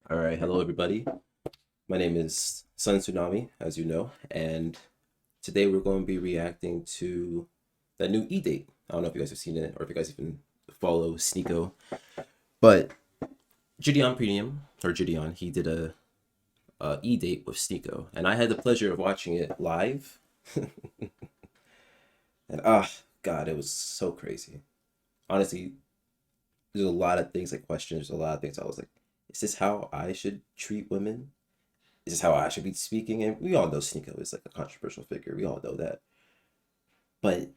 All right, hello everybody. My name is Tsunami, as you know, and today we're going to be reacting to that new Edate. I don't know if you guys have seen it or if you guys even follow Sneako, but Gideon Premium or Gideon, he did a Edate with Sneako, and I had the pleasure of watching it live, and God, it was so crazy. Honestly, there's a lot of things like questions. There's a lot of things I was like, is this how I should treat women? Is this how I should be speaking? And we all know Sneako is like a controversial figure. We all know that. But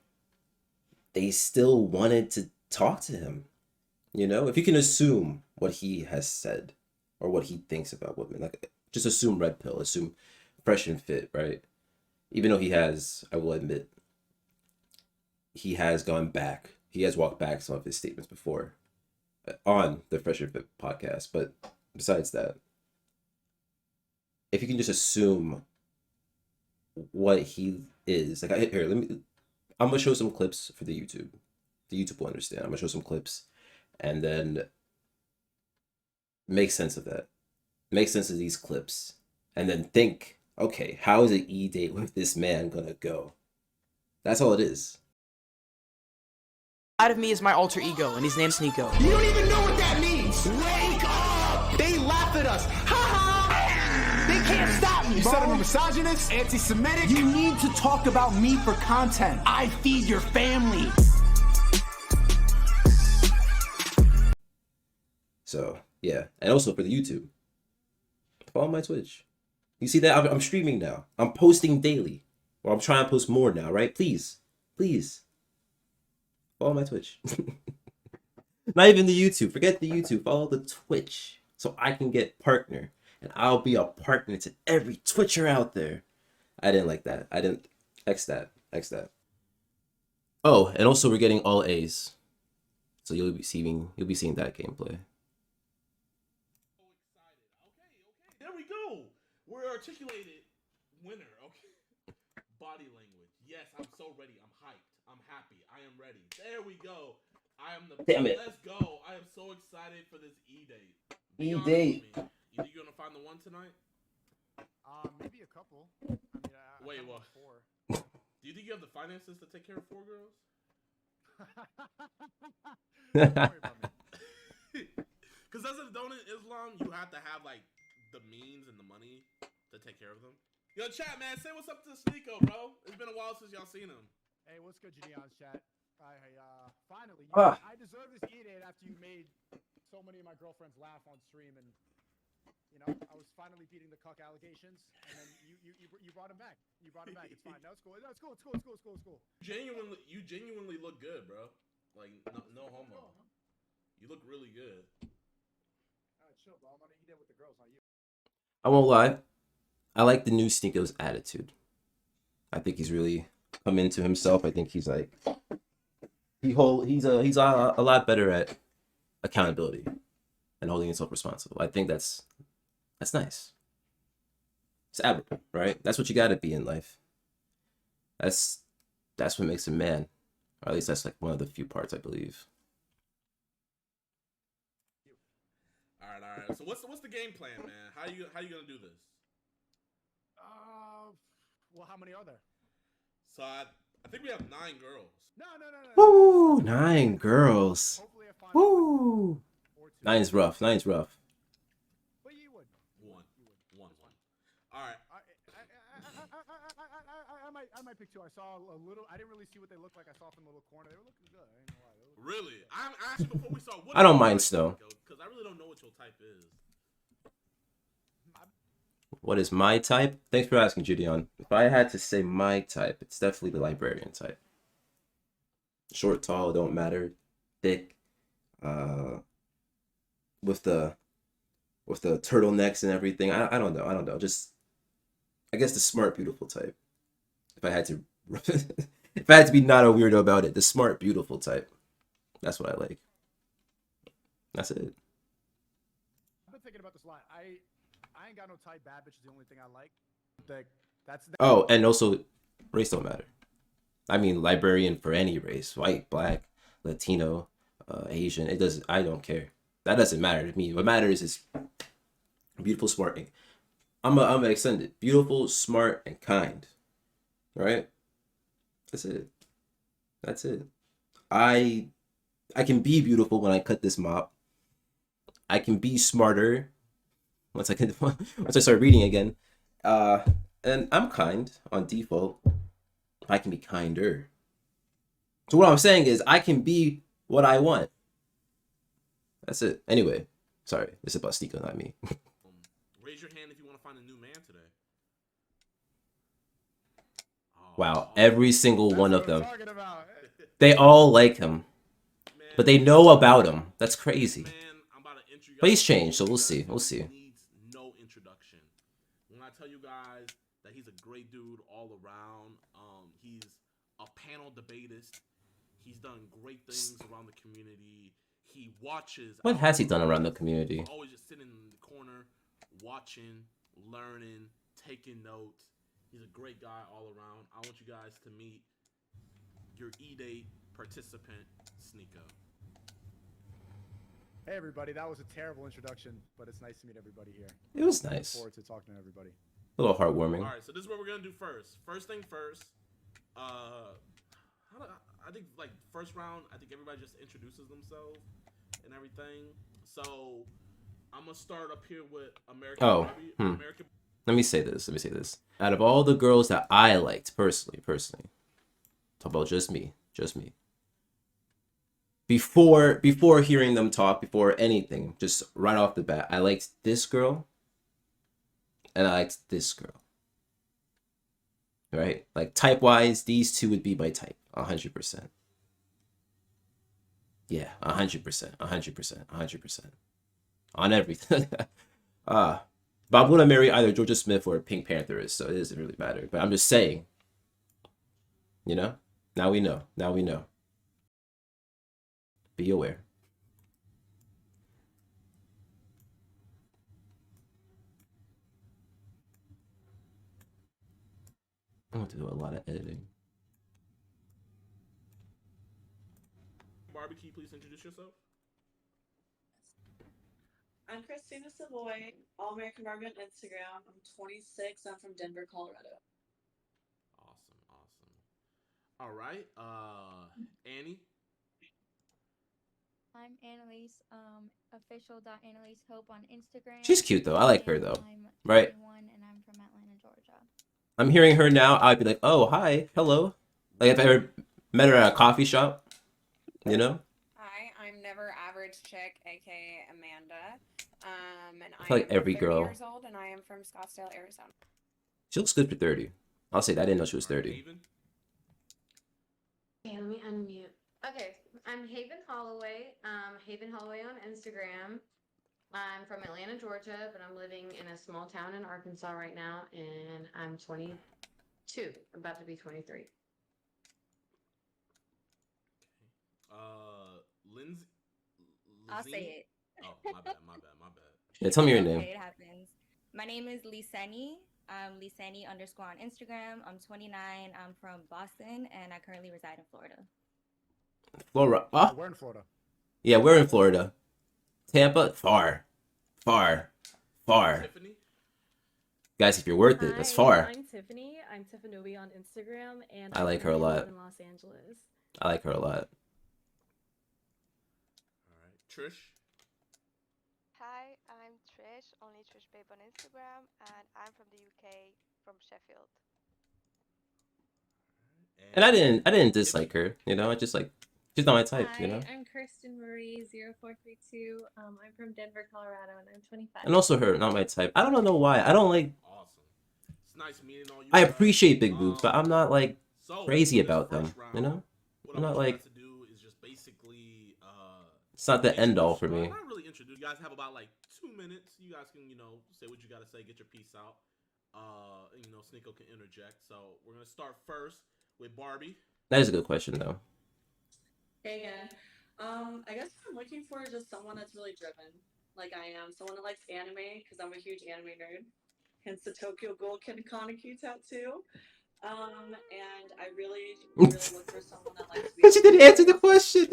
they still wanted to talk to him. You know, if you can assume what he has said or what he thinks about women, like just assume red pill, assume fresh and fit, right? Even though he has, I will admit, he has gone back. He has walked back some of his statements before on the Fresh and Fit podcast. But besides that, if you can just assume what he is, like here, I'm gonna show some clips for the YouTube. The YouTube will understand. I'm gonna show some clips, and then make sense of that. Make sense of these clips, and then think, okay, how is an E-date with this man gonna go? That's all it is. Out of me is my alter ego, and his name's Sneako. You don't even know what that means! Wake up! They laugh at us! Ha ha! They can't stop me, You said I'm a misogynist, anti-Semitic. You need to talk about me for content. I feed your family. So yeah, and also for the YouTube, follow my Twitch. You see that I'm streaming now. I'm posting daily, or I'm trying to post more now, right? Please, please. Follow my Twitch. Not even the YouTube. Forget the YouTube. Follow the Twitch so I can get partner. And I'll be a partner to every Twitcher out there. I didn't like that. I didn't X that. X that. Oh, and also we're getting all A's. So you'll be seeing that gameplay. Okay, there we go. We're articulated winner. Okay. Body language. Yes, I'm so ready. I'm hyped. I'm happy. I am ready. There we go. I am the. Damn it. Let's go. I am so excited for this E-date. E-date. You think you're gonna find the one tonight? Maybe a couple. I mean, Wait, what? what? Four. Do you think you have the finances to take care of 4 girls? Don't worry about me. Because as a donut in Islam, you have to have like the means and the money to take care of them. Yo, chat man, say what's up to Sneako, bro. It's been a while since y'all seen him. Hey, what's good, Gideon's chat? Finally, Ah. I deserve this E-date after you made so many of my girlfriends laugh on stream, and you know, I was finally beating the cuck allegations, and then you brought him back. You brought him back. It's fine. No, it's cool. No, it's cool. It's cool. It's cool. It's cool. It's cool. You genuinely look good, bro. Like no homo. You look really good. All right, chill, bro. I'm on an E-date with the girls, not you. I won't lie. I like the new Sneako's attitude. I think he's really come into himself. I think he's like he's a lot better at accountability and holding himself responsible. I think that's nice. It's admirable, right? That's what you got to be in life. That's what makes a man, or at least that's like one of the few parts I believe. All right. So what's the game plan, man? How you gonna do this? Well, how many are there? So I think we have 9 girls. No. Woo, 9 girls. Hopefully, I find Woo. or 2. 9's rough. 9's rough. But you would. One. All right. I might pick 2. I saw a little. I didn't really see what they looked like. I saw from the little corner. They were looking good. I ain't gonna lie. Really? I'm actually before we start. I don't mind snow. Because I really don't know what your type is. What is my type? Thanks for asking, Gideon. If I had to say my type, it's definitely the librarian type. Short, tall, don't matter. Thick, with the turtlenecks and everything. I don't know. Just I guess the smart, beautiful type. If I had to, if I had to be not a weirdo about it, the smart, beautiful type. That's what I like. That's it. I've been thinking about this a lot. I ain't got no type. Bad bitch is the only thing I like. That's Oh, and also, race don't matter. I mean, librarian for any race, white, black, Latino, Asian. It doesn't. I don't care. That doesn't matter to me. What matters is Beautiful, smart, and I'm gonna extend it. Beautiful, smart, and kind. Right? That's it. That's it. I I can be beautiful when I cut this mop. I can be smarter once I can once I start reading again. Uh, and I'm kind on default. I can be kinder. So what I'm saying is I can be what I want. That's it. Anyway, sorry. It's about Sneako, not me. Raise your hand if you want to find a new man today. Wow, every single one of them. Talking about. They all like him, Man, but they know about him. That's crazy. man, I'm about to intro you But he's guys- changed, so we'll see. We'll see. Needs no introduction. When I tell you guys that he's a great dude all around, he's a panel debatist. He's done great things around the community. He watches. What has he done around the community? Always just sitting in the corner, watching, learning, taking notes. He's a great guy all around. I want you guys to meet your Edate participant, Sneako. Hey everybody, that was a terrible introduction, but it's nice to meet everybody here. It was Look nice. forward to talking to everybody. A little heartwarming. All right, so this is what we're gonna do first. First thing first. I think like first round. I think everybody just introduces themselves and everything. So I'm gonna start up here with American. Oh, Barbie. American. Let me say this. Out of all the girls that I liked personally, talk about just me. Before hearing them talk, before anything, just right off the bat, I liked this girl, and I liked this girl. Right? Like type wise, these two would be my type, 100%. Yeah, 100%. On everything. But I'm gonna marry either Georgia Smith or Pink Pantherist, so it doesn't really matter. But I'm just saying, you know? Now we know. Be aware. I'm going to do a lot of editing. Barbie, can you please introduce yourself? I'm Christina Savoy, All American Barbie on Instagram. I'm 26. I'm from Denver, Colorado. Awesome. All right, Annie. I'm Annalise, official.annalise Hope on Instagram. She's cute though. I like her though. I'm Right? 21 and I'm from Atlanta, Georgia. I'm hearing her now. I'd be like, oh, hi, hello. Like if I ever met her at a coffee shop, you know? Hi, I'm Never Average Chick, aka Amanda. And I feel like am every 30 girl- years old, and I am from Scottsdale, Arizona. She looks good for 30. I'll say that. I didn't know she was 30. Haven. Okay, let me unmute. Okay, I'm Haven Holloway. Haven Holloway on Instagram. I'm from Atlanta, Georgia, but I'm living in a small town in Arkansas right now, and I'm 22, about to be 23. Lindsay. I'll say it. Oh, my bad. Yeah, tell me your Okay, name. it happens. My name is Liseni. I'm Liseni _ on Instagram. I'm 29. I'm from Boston, and I currently reside in Florida. Florida. Oh, We're in Florida. yeah, we're in Florida. Tampa, far. Tiffany. Guys, if you're worth it, that's Hi, far. I'm Tiffany. I'm Tiffany on Instagram, and I like her a currently lot. live in Los Angeles. I like her a lot. All right, Trish. Hi, I'm Trish, only Trish Babe on Instagram, and I'm from the UK, from Sheffield. And I didn't dislike her, you know. I just like she's not my type, Hi, you know. I'm Kristen Marie 0432. I'm from Denver, Colorado, and I'm 25. And also her, not my type. I don't know why. I don't like. Awesome. It's nice meeting all you. I guys. appreciate big boobs, but I'm not like So, crazy for this about them, first round, you know. What I'm I not want you like. guys to do is just basically. It's not the end all for me. Not really introduce. You guys have about like 2 minutes. You guys can, say what you gotta say, get your piece out. And, Sneako can interject. So we're gonna start first with Barbie. That is a good question though. Hey again. I guess what I'm looking for is just someone that's really driven, like I am. Someone that likes anime, because I'm a huge anime nerd. Hence the Tokyo Ghoul Kaneki tattoo. And I really look for someone that likes. She didn't answer the question.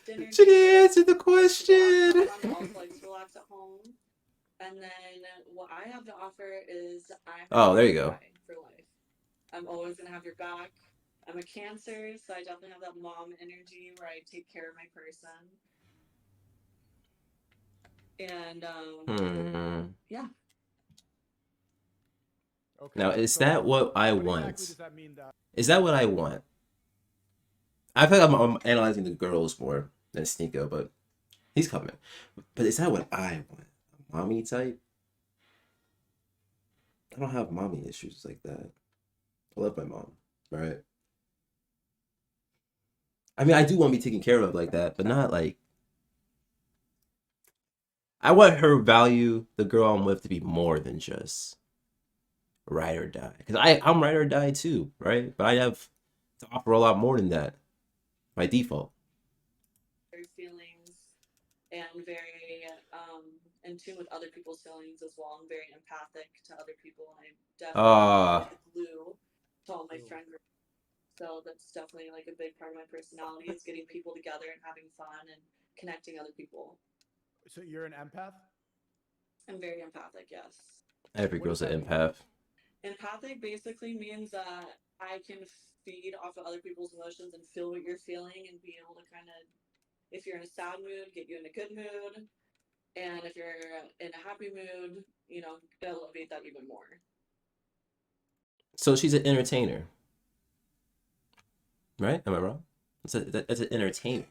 Dinner. She didn't answer the question. Someone that also likes to relax at home. And then what I have to offer is I'm Oh, there you your go. guy for life. I'm always gonna have your back. I'm a Cancer, so I definitely have that mom energy where I take care of my person. And yeah. Okay. Now, is So that what I what want? exactly does that mean? That Is that what I want? I feel like I'm analyzing the girls more than Sneako, but he's coming. But is that what I want? A mommy type? I don't have mommy issues like that. I love my mom, right? I mean, I do want to be taken care of like that, but not like. I want her value, the girl I'm with, to be more than just ride or die. Because I'm ride or die too, right? But I have to offer a lot more than that by default. Their feelings and very in tune with other people's feelings as well. I'm very empathic to other people, and I definitely like glue to all my friend groups. So that's definitely like a big part of my personality is getting people together and having fun and connecting other people. so you're an empath? I'm very empathic, yes. Every What does girl's an that mean? empath. Empathic basically means that I can feed off of other people's emotions and feel what you're feeling and be able to kind of, if you're in a sad mood, get you in a good mood. And if you're in a happy mood, you know, elevate that even more. So she's an entertainer, right? Am I wrong? That's an entertainer.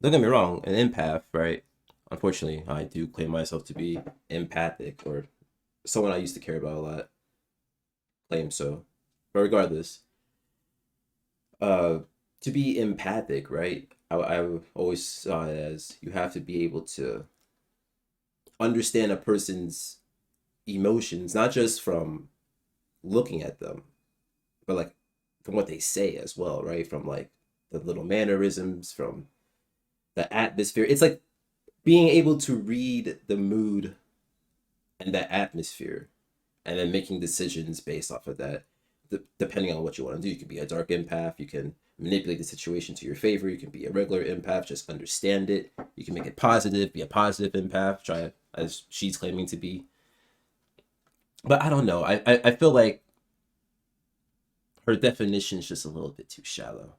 Don't get me wrong, an empath, right? Unfortunately, I do claim myself to be empathic, or someone I used to care about a lot. Claim so. But regardless, to be empathic, right? I always saw it as you have to be able to understand a person's emotions, not just from looking at them, but like from what they say as well, right? From like the little mannerisms, from the atmosphere. It's like being able to read the mood and the atmosphere and then making decisions based off of that, depending on what you want to do. You can be a dark empath, you can manipulate the situation to your favor, you can be a regular empath, just understand it, you can make it positive, be a positive empath, try as she's claiming to be. But I don't know, I feel like her definition is just a little bit too shallow.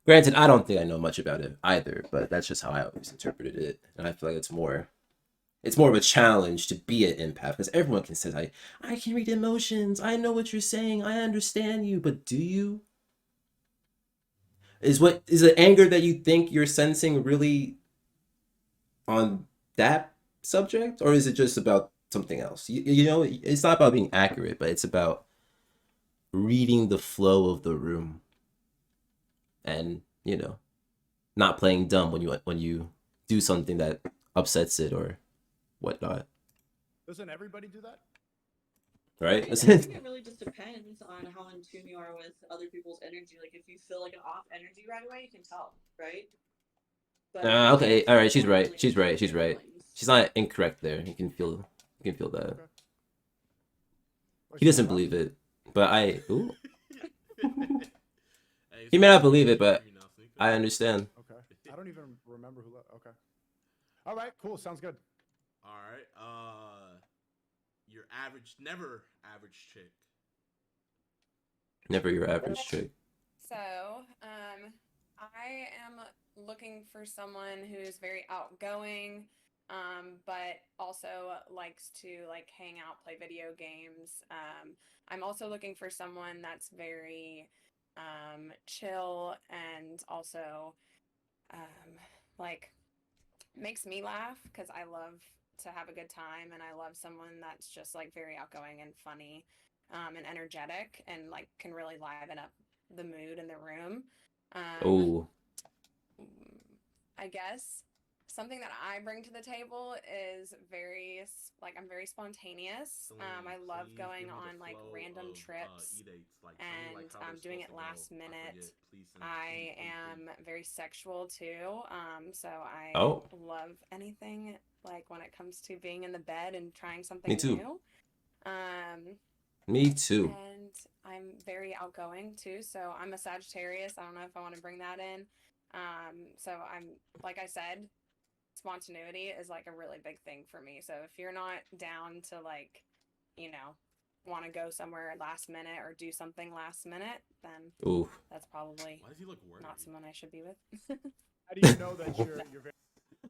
Granted, I don't think I know much about it either, but that's just how I always interpreted it, and I feel like it's more of a challenge to be an empath, because everyone can say I can read emotions, I know what you're saying, I understand you, but do you? Is the anger that you think you're sensing really on that subject, or is it just about something else? You know, it's not about being accurate, but it's about reading the flow of the room, and you know, not playing dumb when you do something that upsets it or whatnot. Doesn't everybody do that? Right? I think it really just depends on how in tune you are with other people's energy. Like if you feel like an off energy right away, you can tell, right? But Okay, all right, she's right. She's right. She's right. She's not incorrect there. You can feel that. Okay. He doesn't believe it, but ooh. Hey, He may not believe it, but I understand. Okay. I don't even remember who. Okay. All right. Cool. Sounds good. All right. Your never average chick. Never your average chick. So, I am looking for someone who's very outgoing, but also likes to like hang out, play video games. I'm also looking for someone that's very chill and also like makes me laugh because I love to have a good time, and I love someone that's just like very outgoing and funny and energetic and like can really liven up the mood in the room. Oh. I guess something that I bring to the table is I'm very spontaneous. I love going on like random trips and doing it last minute. I am very sexual too. So I love anything like when it comes to being in the bed and trying something Me too. new. Me too. And I'm very outgoing too. So I'm a Sagittarius. I don't know if I want to bring that in. So I'm, like I said, spontaneity is like a really big thing for me. So if you're not down to like, you know, want to go somewhere last minute or do something last minute, then Ooh. that's probably Why does he look worried? not someone I should be with. How do you know that you're very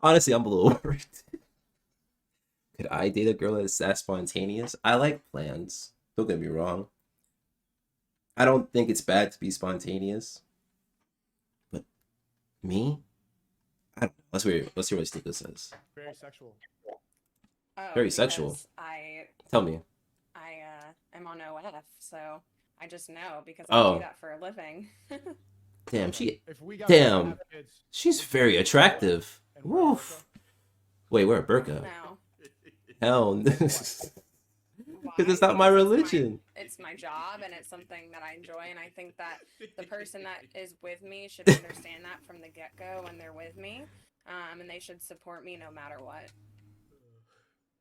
Honestly, I'm a little worried. Could I date a girl that's that spontaneous? I like plans. Don't get me wrong. I don't think it's bad to be spontaneous. But me? I don't know. Let's hear what Sneako says. very sexual? Oh, Very sexual. because Tell me. I am on OF, so I just know because I Oh. do that for a living. Damn, If we got damn. have kids, She's very attractive. and we're Woof. Wait, wear a burqa. No. Hell no. Because it's not my religion. It's my job and it's something that I enjoy, and I think that the person that is with me should understand that from the get-go when they're with me, and they should support me no matter what.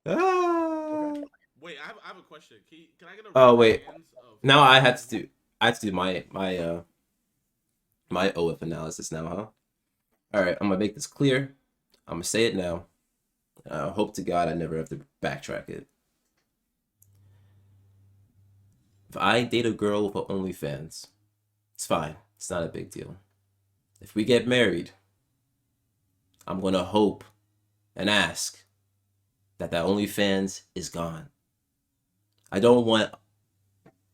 Ah. Wait, I have a question. Can I get a Oh wait. hands of- Now I have to do my OF analysis now, huh? Alright, I'm gonna make this clear. I'm gonna say it now. Hope to God I never have to backtrack it. If I date a girl with OnlyFans, it's fine. It's not a big deal. If we get married, I'm gonna hope and ask that OnlyFans is gone. I don't want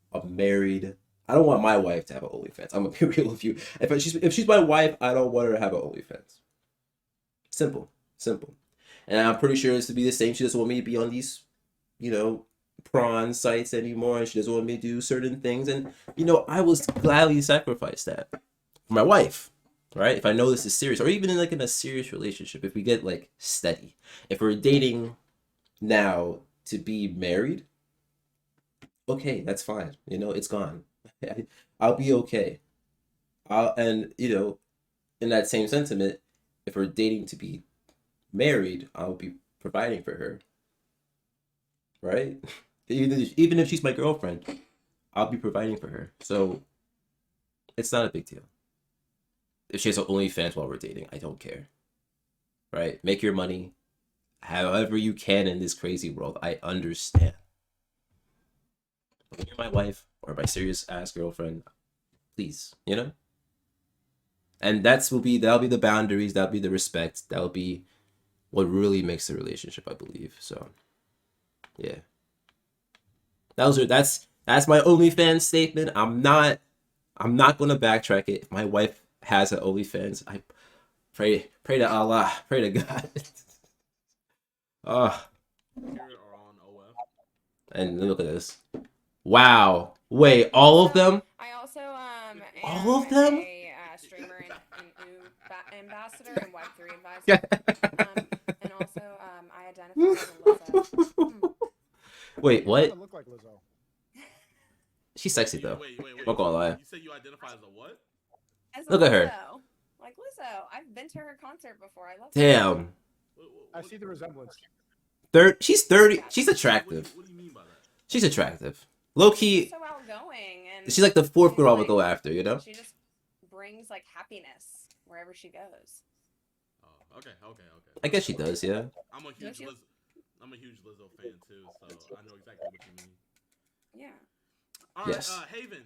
my wife to have an OnlyFans. I'm gonna be real with you. If she's my wife, I don't want her to have an OnlyFans. Simple. And I'm pretty sure it's to be the same. She doesn't want me to be on these, prawn sites anymore, and she doesn't want me to do certain things. And I will gladly sacrifice that for my wife, right? If I know this is serious, or even in a serious relationship, if we get steady, if we're dating now to be married, okay, that's fine. It's gone. I'll be okay. In that same sentiment, if we're dating to be married, I'll be providing for her. Right? Even if she's my girlfriend, I'll be providing for her. So it's not a big deal. If she has OnlyFans while we're dating, I don't care. Right? Make your money however you can in this crazy world. I understand. When you're my wife or my serious ass girlfriend, please, And that'll be the boundaries, that'll be the respect, that'll be what really makes the relationship, I believe. So yeah. That's my OnlyFans statement. I'm not gonna backtrack it. If my wife has an OnlyFans, I pray to Allah, pray to God. And look at this. Wow. Wait, all of them? I also all of them? a streamer and ambassador and Web3 advisor. And also I identify as a Lizzo. Wait, what? I look like Lizzo. She's sexy though. Wait. Not gonna lie. You said you identify as a what? As a Look at her. Lizzo. Like Lizzo. I've been to her concert before. I love Damn. I see the resemblance. She's 30. She's attractive. What do you mean by that? She's attractive. Low key. She's so outgoing and She's like the fourth girl I would like, go after, She just brings happiness wherever she goes. Oh, okay. I guess she does, yeah. I'm a huge Lizzo fan too, so I know exactly what you mean. Yeah. All right, Yes. Haven.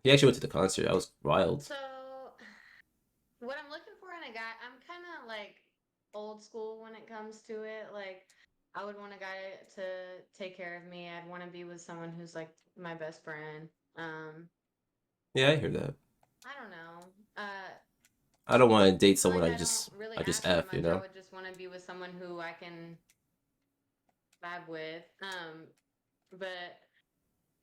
He actually went to the concert. That was wild. So, what I'm looking for in a guy, I'm kind of old school when it comes to it. I would want a guy to take care of me. I'd want to be with someone who's my best friend. Yeah, I hear that. I don't know. I don't want to date someone I don't just really F, ask for you much. I know? would just want to be with someone who I can vibe with. But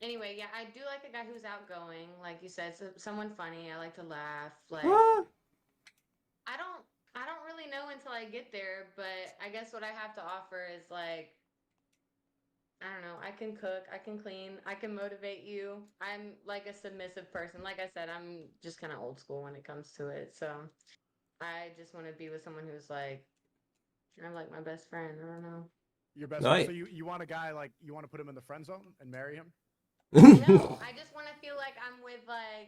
anyway, yeah, I do like a guy who's outgoing, like you said, someone funny. I like to laugh. I don't really know until I get there, but I guess what I have to offer is I don't know, I can cook, I can clean, I can motivate you. I'm a submissive person. Like I said, I'm just kind of old school when it comes to it. So I just want to be with someone who's I'm my best friend. I don't know. Your best Nice. friend. So you want a guy you want to put him in the friend zone and marry him? No, I just want to feel like I'm with I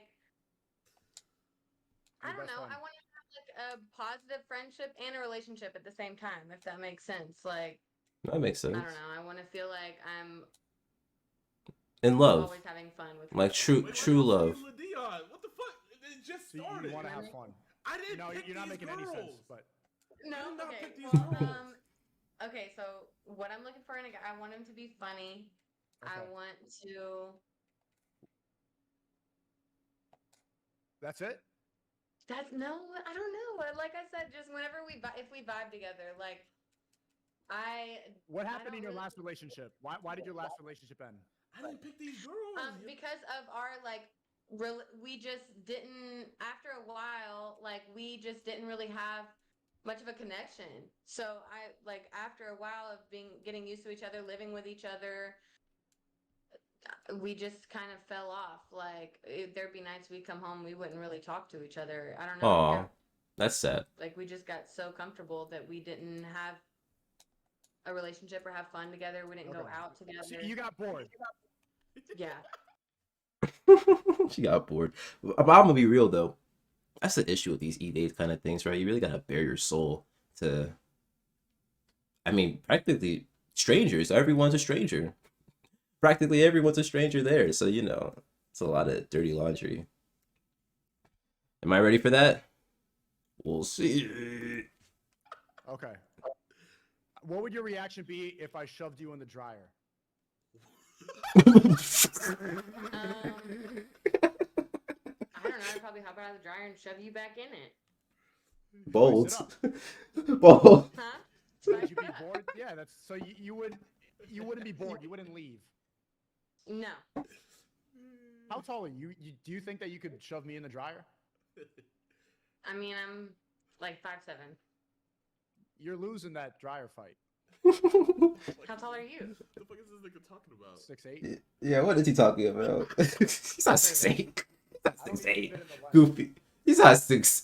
Your don't best know. friend. I want to have a positive friendship and a relationship at the same time, if that makes sense. Like, That makes I sense. don't know. I want to feel like I'm In love, always having fun with like whoever. true love. Dion, what the fuck? It just So started. you want to have fun. I didn't No, pick you're not these making any sense. girls. But No, I did not okay. pick these Well, girls. okay. So what I'm looking for in a guy, I want him to be funny. I Okay. want to. that's it. That's no. I don't know. Like I said, just whenever if we vibe together, like What I happened don't in your really- last relationship? Why did your last relationship end? I didn't pick these girls. because of our like we just didn't after a while like we just didn't really have much of a connection. So I like after a while of getting used to each other, living with each other, we just kind of fell off. Like there'd be nights we'd come home, we wouldn't really talk to each other. I don't know. Aw, that's sad. Like we just got so comfortable that we didn't have a relationship or have fun together. We didn't go Okay. out together. So you got bored. Yeah. She got bored. But I'm gonna be real though. That's the issue with these e-dates kind of things, right? You really gotta bare your soul to. I mean, practically strangers. Everyone's a stranger. Practically everyone's a stranger there. So you know, it's a lot of dirty laundry. Am I ready for that? We'll see. Okay. What would your reaction be if I shoved you in the dryer? I don't know. I'd probably hop out of the dryer and shove you back in it. Bold. Spice Bold. Huh? Would you be bored? Yeah, that's so you wouldn't be bored. You wouldn't leave. No. How tall are you? Do you think that you could shove me in the dryer? I mean, I'm like 5'7". You're losing that dryer fight. How tall are you? What the fuck is this nigga talking about? 6'8". Yeah, what is he talking about? He's not 6'8". He's not I don't even 6'8". fit in the lens. Goofy. He's not 6.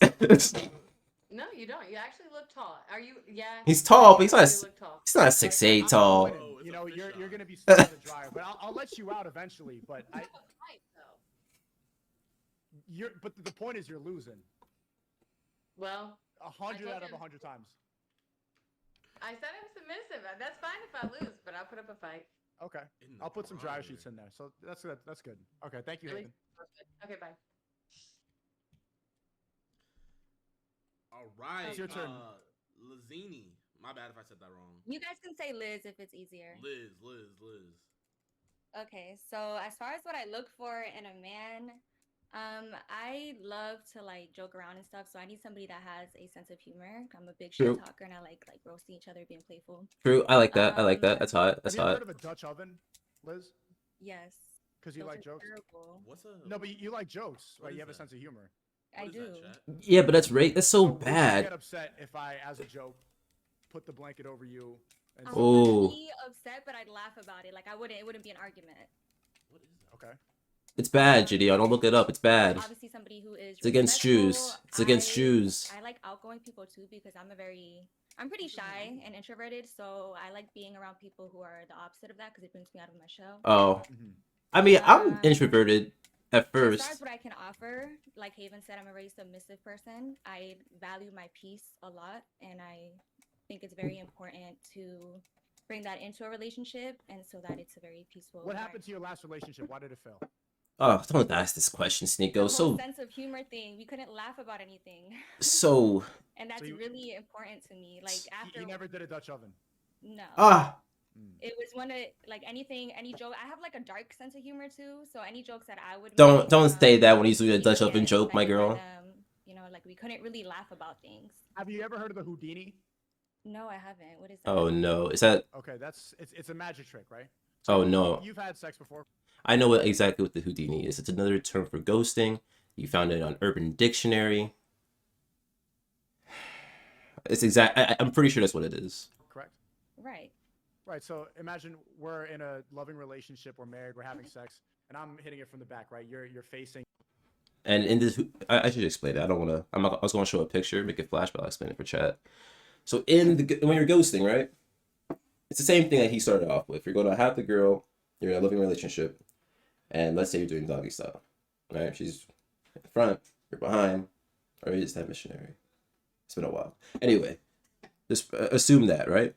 No, you don't. You actually look tall. Are you? Yeah. He's tall, but you he's not. actually look tall. He's not 6'8" I'm tall. winning. Oh, it's You a know, fish you're eye. gonna be stuck in the dryer, but I'll let you out eventually. But but the point is you're losing. Well, 100 told out of you. 100 times. I said I'm submissive. That's fine if I lose, but I'll put up a fight. Okay, In the I'll put some dryer dryer. sheets in there. So that's good. That's good. Okay, thank you, At Hayden. least- Okay, bye. All right. It's your turn. Lazini. My bad if I said that wrong. You guys can say Liz if it's easier. Liz. Okay, so as far as what I look for in a man, I love to like joke around and stuff. So I need somebody that has a sense of humor. I'm a big True. shit talker and I like roasting each other, being playful. True. I like that. I like that. That's hot. Have That's you ever hot. heard of a Dutch oven, Liz? Yes. Because you Those like are jokes. terrible. What's up? No, but you like jokes, What right? is You have a that? sense of humor. I What is do. that, chat? Yeah, but that's right. That's so Would you bad. get upset if I, as a joke, put the blanket over you? And I say- would Oh. be upset, but I'd laugh about it. Like it wouldn't be an argument. What is that? Okay. It's bad, Gideon. Don't look it up. It's bad. Obviously, somebody who is It's against Jews. respectful. It's against Jews. I like outgoing people too because I'm pretty shy and introverted, so I like being around people who are the opposite of that because it brings me out of my shell. Oh, Mhm. I mean, I'm Um, introverted at So as far as first. what I can offer, like Haven said, I'm a very submissive person. I value my peace a lot, and I think it's very important to bring that into a relationship, and so that it's a very peaceful. What happened to your last relationship? Why did it fail? Oh, don't ask this question, The Sneako. whole So, sense of humor thing. We couldn't laugh about anything, so, and that's you- really important to me. Like after You never did a Dutch oven. no. ah, It was one of like any joke. I have like a dark sense of humor too, so any jokes that I would don't make, don't say that when he's doing a people Dutch oven get joke, my offended by girl. them. You know, like we couldn't really laugh about things. Have you ever heard of the Houdini? No, I haven't. What is that? Oh no, is that? Okay, it's a magic trick, right? Oh no, You've had sex before. I know exactly what the Houdini is. It's another term for ghosting. You found it on Urban Dictionary. It's I'm pretty sure that's what it is. Correct. Right. Right. So imagine we're in a loving relationship, we're married, we're having sex, and I'm hitting it from the back, right? You're facing. And in this, I should explain it. I don't want to. I was going to show a picture, make it flash, but I'll explain it for chat. So when you're ghosting, right? It's the same thing that he started off with. You're going to have the girl, you're in a loving relationship, and let's say you're doing doggy style, right? She's in front, you're behind, or you just have missionary. It's been a while. Anyway, just assume that, right?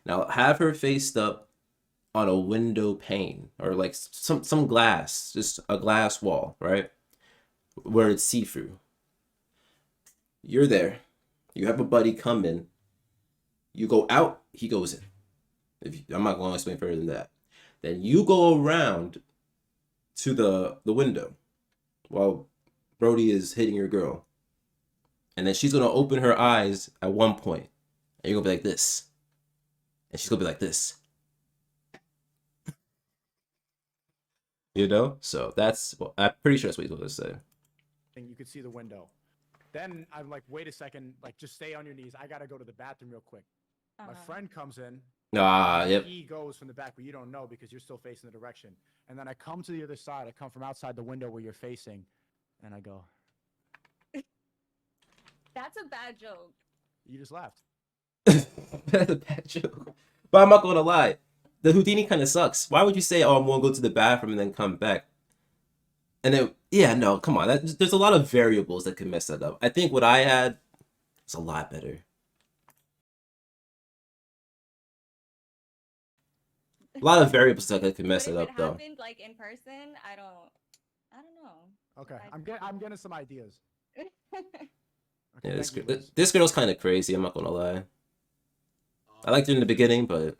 Now have her faced up on a window pane or like some glass, just a glass wall, right? Where it's see-through. You're there. You have a buddy come in. You go out, he goes in. I'm not going to explain further than that. Then you go around to the window while Brody is hitting your girl. And then she's going to open her eyes at one point. And you're going to be like this. And she's going to be like this. You know? So that's, well, I'm pretty sure that's what he's going to say. You could see the window. Then I'm like, wait a second, like just stay on your knees. I gotta go to the bathroom real quick. My friend comes in. Yep. He goes from the back, but you don't know because you're still facing the direction. And then I come to the other side. I come from outside the window where you're facing, and I go. That's a bad joke. You just laughed. That's a bad joke. But I'm not going to lie. The Houdini kind of sucks. Why would you say, oh, I'm going to go to the bathroom and then come back? And then, yeah, no, come on. There's a lot of variables that can mess that up. I think what I had is a lot better. A lot of variables that could mess it up, though. Happened like in person, I don't know. Okay, I'm getting some ideas. Yeah, this girl's kind of crazy. I'm not gonna lie. I liked her in the beginning, but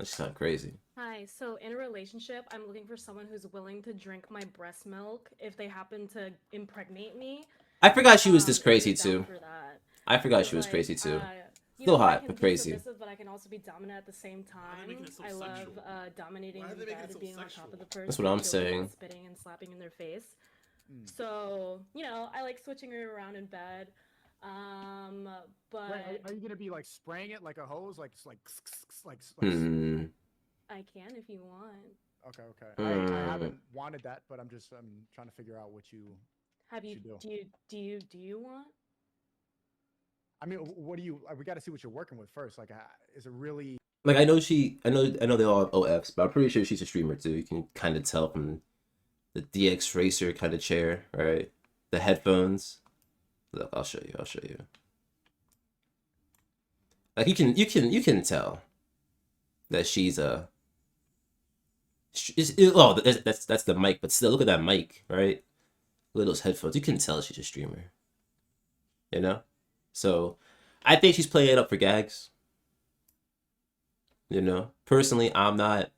she's kind of crazy. Hi, so in a relationship, I'm looking for someone who's willing to drink my breast milk if they happen to impregnate me. I forgot she was this crazy too. I forgot she was crazy too. Still hot, but crazy. But I can also be dominant at the same time. I love dominating in bed and being on top of the person. That's what I'm saying. Spitting and slapping in their face. So, you know, I like switching her around in bed. But wait, are you gonna be like spraying it like a hose, like I can if you want. Okay. I haven't wanted that, but I'm trying to figure out what you do you want? I mean, what do you? We got to see what you're working with first. Like, is it really? Like, I know they all have OFs, but I'm pretty sure she's a streamer too. You can kind of tell from the DX Racer kind of chair, right? The headphones. Look, I'll show you. Like, you can tell that she's a. Oh, that's the mic, but still, look at that mic, right? Look at those headphones. You can tell she's a streamer. You know. So, I think she's playing it up for gags. You know, personally, I'm not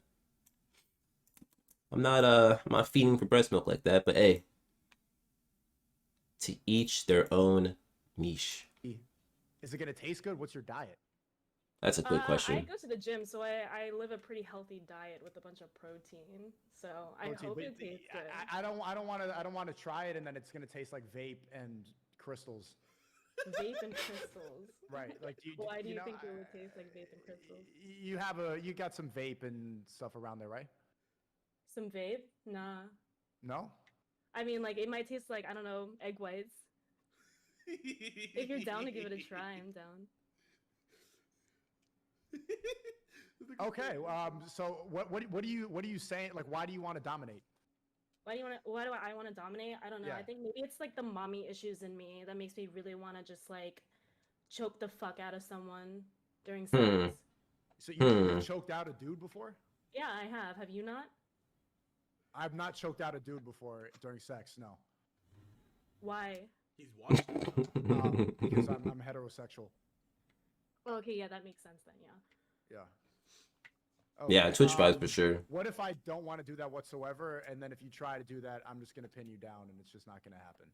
feeding for breast milk like that. But hey, to each their own niche. Is it gonna taste good? What's your diet? That's a good question. I go to the gym, so I live a pretty healthy diet with a bunch of protein. So I hope it tastes good. I don't want to try it, and then it's gonna taste like vape and crystals. Vape and crystals. Right. Like, why do you think it would taste like vape and crystals? You got some vape and stuff around there, right? Some vape? Nah. No? I mean, like, it might taste like, I don't know, egg whites. If you're down to give it a try, I'm down. Okay. So what are you saying? Like, why do you want to dominate? Why do I want to dominate? I don't know. I think maybe it's like the mommy issues in me that makes me really want to just like choke the fuck out of someone during sex. So you've choked out a dude before? Yeah, I have. Have you not? I've not choked out a dude before during sex. No. Why? He's watching. Because I'm heterosexual. Well, okay, yeah, that makes sense then. Yeah. Yeah. Okay. Yeah, Twitch vibes for sure. What if I don't want to do that whatsoever, and then if you try to do that, I'm just gonna pin you down, and it's just not gonna happen?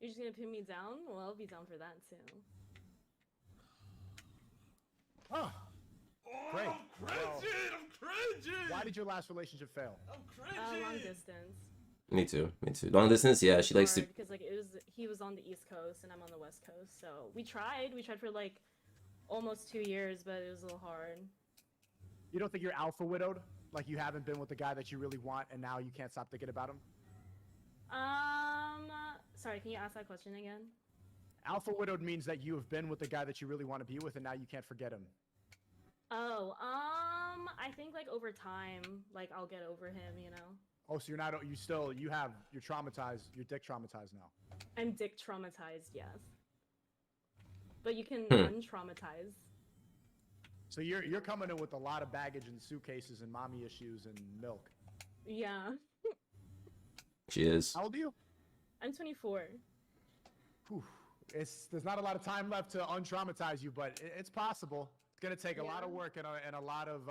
You're just gonna pin me down? Well, I'll be down for that too. Oh, great. I'm cringing. Why did your last relationship fail? I'm cringing. Long distance. Me too. Long distance. Yeah, she likes to. Because like he was on the East Coast and I'm on the West Coast, so we tried for like almost 2 years, but it was a little hard. You don't think you're alpha widowed? Like you haven't been with the guy that you really want, and now you can't stop thinking about him? Sorry, can you ask that question again? Alpha widowed means that you have been with the guy that you really want to be with, and now you can't forget him. Oh, I think like over time, like I'll get over him, you know? Oh, so you're traumatized, you're dick traumatized now. I'm dick traumatized, yes. but you can Hmm. untraumatize. So you're coming in with a lot of baggage and suitcases and mommy issues and milk. Yeah. She is. How old are you? I'm 24. Whew. There's not a lot of time left to untraumatize you, but it's possible. It's gonna take a lot of work and a lot of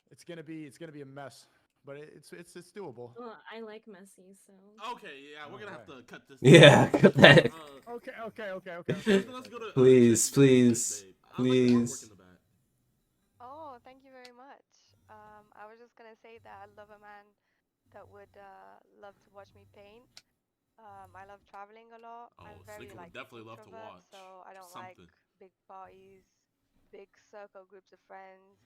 it's gonna be a mess, but it's doable. Well, I like messy, so. Okay, yeah, we're gonna have to cut this. Yeah, cut that. Okay. Let's go to, Please, Tracy, please, babe. I like the artwork please. in the back. Oh, thank you very much. I was just gonna say that I love a man that would love to watch me paint. I love traveling a lot. Oh, I'm very Sneako would like definitely love to introvert, watch so I don't something. like big parties, big circle groups of friends.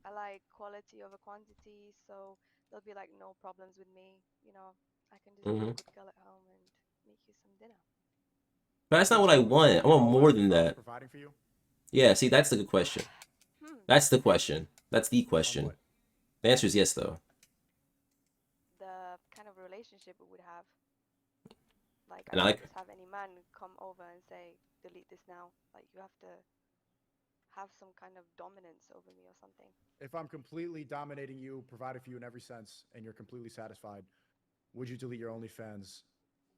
I like quality over quantity, so there'll be like no problems with me. You know, I can just be a Mhm. good girl at home and make you some dinner. But that's not what I want. I want more than that. Providing for you? Yeah, see, that's the good question. That's the question. That's the question. The answer is yes, though. The kind of relationship we would have. Like, And I I don't like. just have any man come over and say, delete this now. Like, you have to have some kind of dominance over me or something. If I'm completely dominating you, providing for you in every sense, and you're completely satisfied, would you delete your OnlyFans,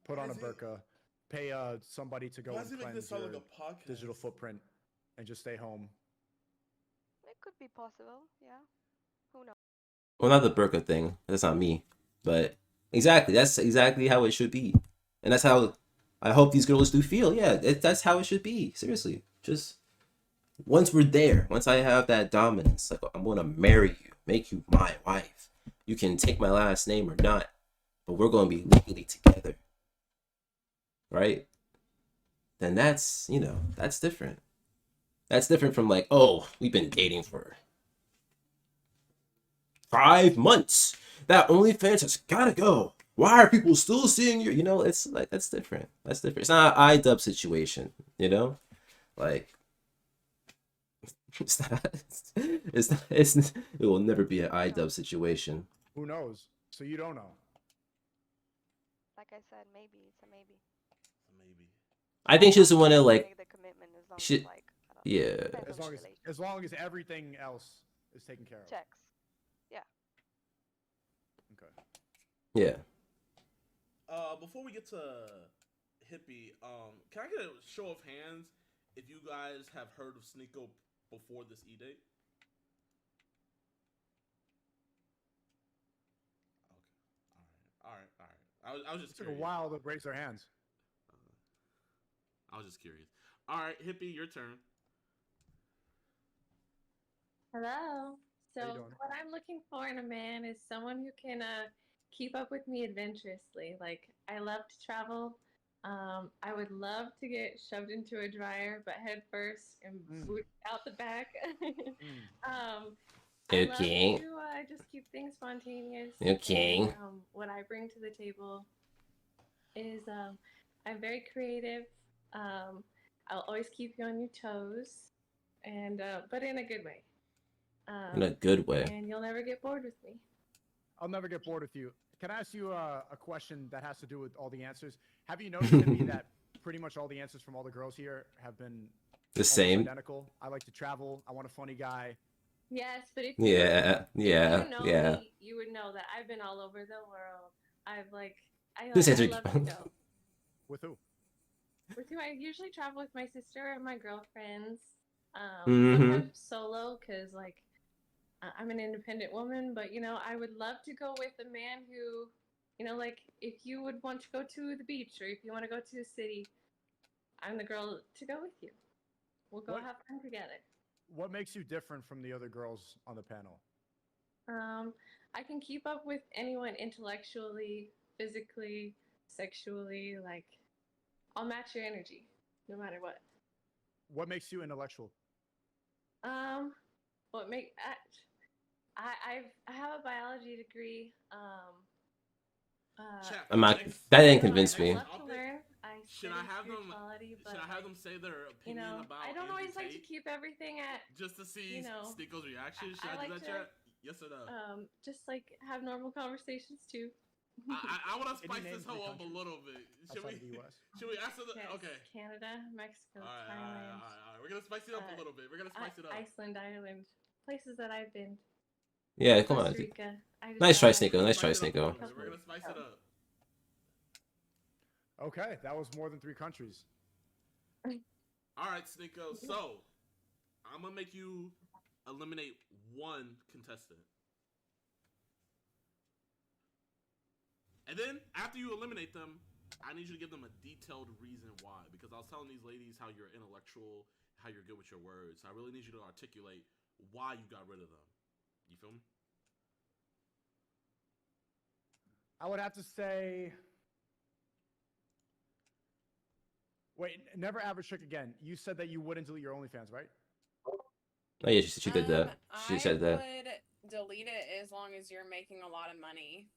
put on a burqa, pay somebody to go Why and does he make this cleanse sound your like a podcast? digital footprint, and just stay home? It could be possible, yeah. Who knows? Well, not the burqa thing. That's not me. But exactly, that's exactly how it should be, and that's how I hope these girls do feel. Yeah, that's how it should be. Seriously, just once we're there, once I have that dominance, like I'm gonna marry you, make you my wife. You can take my last name or not, but we're gonna be legally together, right? Then that's that's different. That's different from like, oh, we've been dating for 5 months. That OnlyFans has gotta go. Why are people still seeing you? It's like that's different. That's different. It's not an iDub situation, Like it's not. It will never be an iDub situation. Who knows? So you don't know. Like I said, maybe. It's a maybe. Maybe. I think she doesn't want to like. Make the commitment as long She, as, like, I don't know, yeah. depends on the As long as everything else is taken care of. checks. Yeah. Okay. Yeah. Before we get to Hippie, can I get a show of hands if you guys have heard of Sneako before this Edate? Okay. All right. I was just It took curious. a while to raise their hands. I was just curious. All right, Hippie, your turn. Hello. So How you doing? what I'm looking for in a man is someone who can keep up with me adventurously. Like I love to travel. I would love to get shoved into a dryer, but head first and boot out the back. I love Okay. to just keep things spontaneous. Okay. And, what I bring to the table is I'm very creative. I'll always keep you on your toes, and but in a good way. In a good way. And you'll never get bored with me. I'll never get bored with you. Can I ask you a question that has to do with all the answers? Have you noticed to me that pretty much all the answers from all the girls here have been The same? identical? I like to travel. I want a funny guy. Yes, but if Yeah, you yeah, know yeah. me, you would know that I've been all over the world. I This answer- love to go. With who? With who I usually travel with my sister and my girlfriends. Mhm. Sometimes solo, because like I'm an independent woman, but I would love to go with a man who, like if you would want to go to the beach or if you want to go to the city, I'm the girl to go with you. We'll go have fun together. What makes you different from the other girls on the panel? I can keep up with anyone intellectually, physically, sexually. Like, I'll match your energy, no matter what. What makes you intellectual? What make I have a biology degree. I'm not. That didn't convince me. I love to learn. Should I have them? But Should I have them say their opinion about? I don't always like to Tate keep everything at. just to see Sneako's reaction. Should I do like that, to, chat? Yes or no? Just like have normal conversations too. I want to spice name this 3 hoe up a countries little bit. Should outside we? of the US? Should we answer the? Yes, Okay. Canada, Mexico, All right, Thailand, We're gonna spice it up a little bit. We're gonna spice it up. Iceland, Ireland, places that I've been. Yeah, come on. Costa Rica. Nice try, Idaho. Sneako. Nice try, Spice it up a Sneako. little bit. We're gonna spice it up. Okay, that was more than 3 countries. All right, Sneako. So I'm gonna make you eliminate one contestant, and then after you eliminate them, I need you to give them a detailed reason why. Because I was telling these ladies how you're intellectual, how you're good with your words. I really need you to articulate why you got rid of them. You feel me? I would have to say. Wait, never average chick again. You said that you wouldn't delete your OnlyFans, right? Oh yeah, she did that. She said that. I would delete it as long as you're making a lot of money.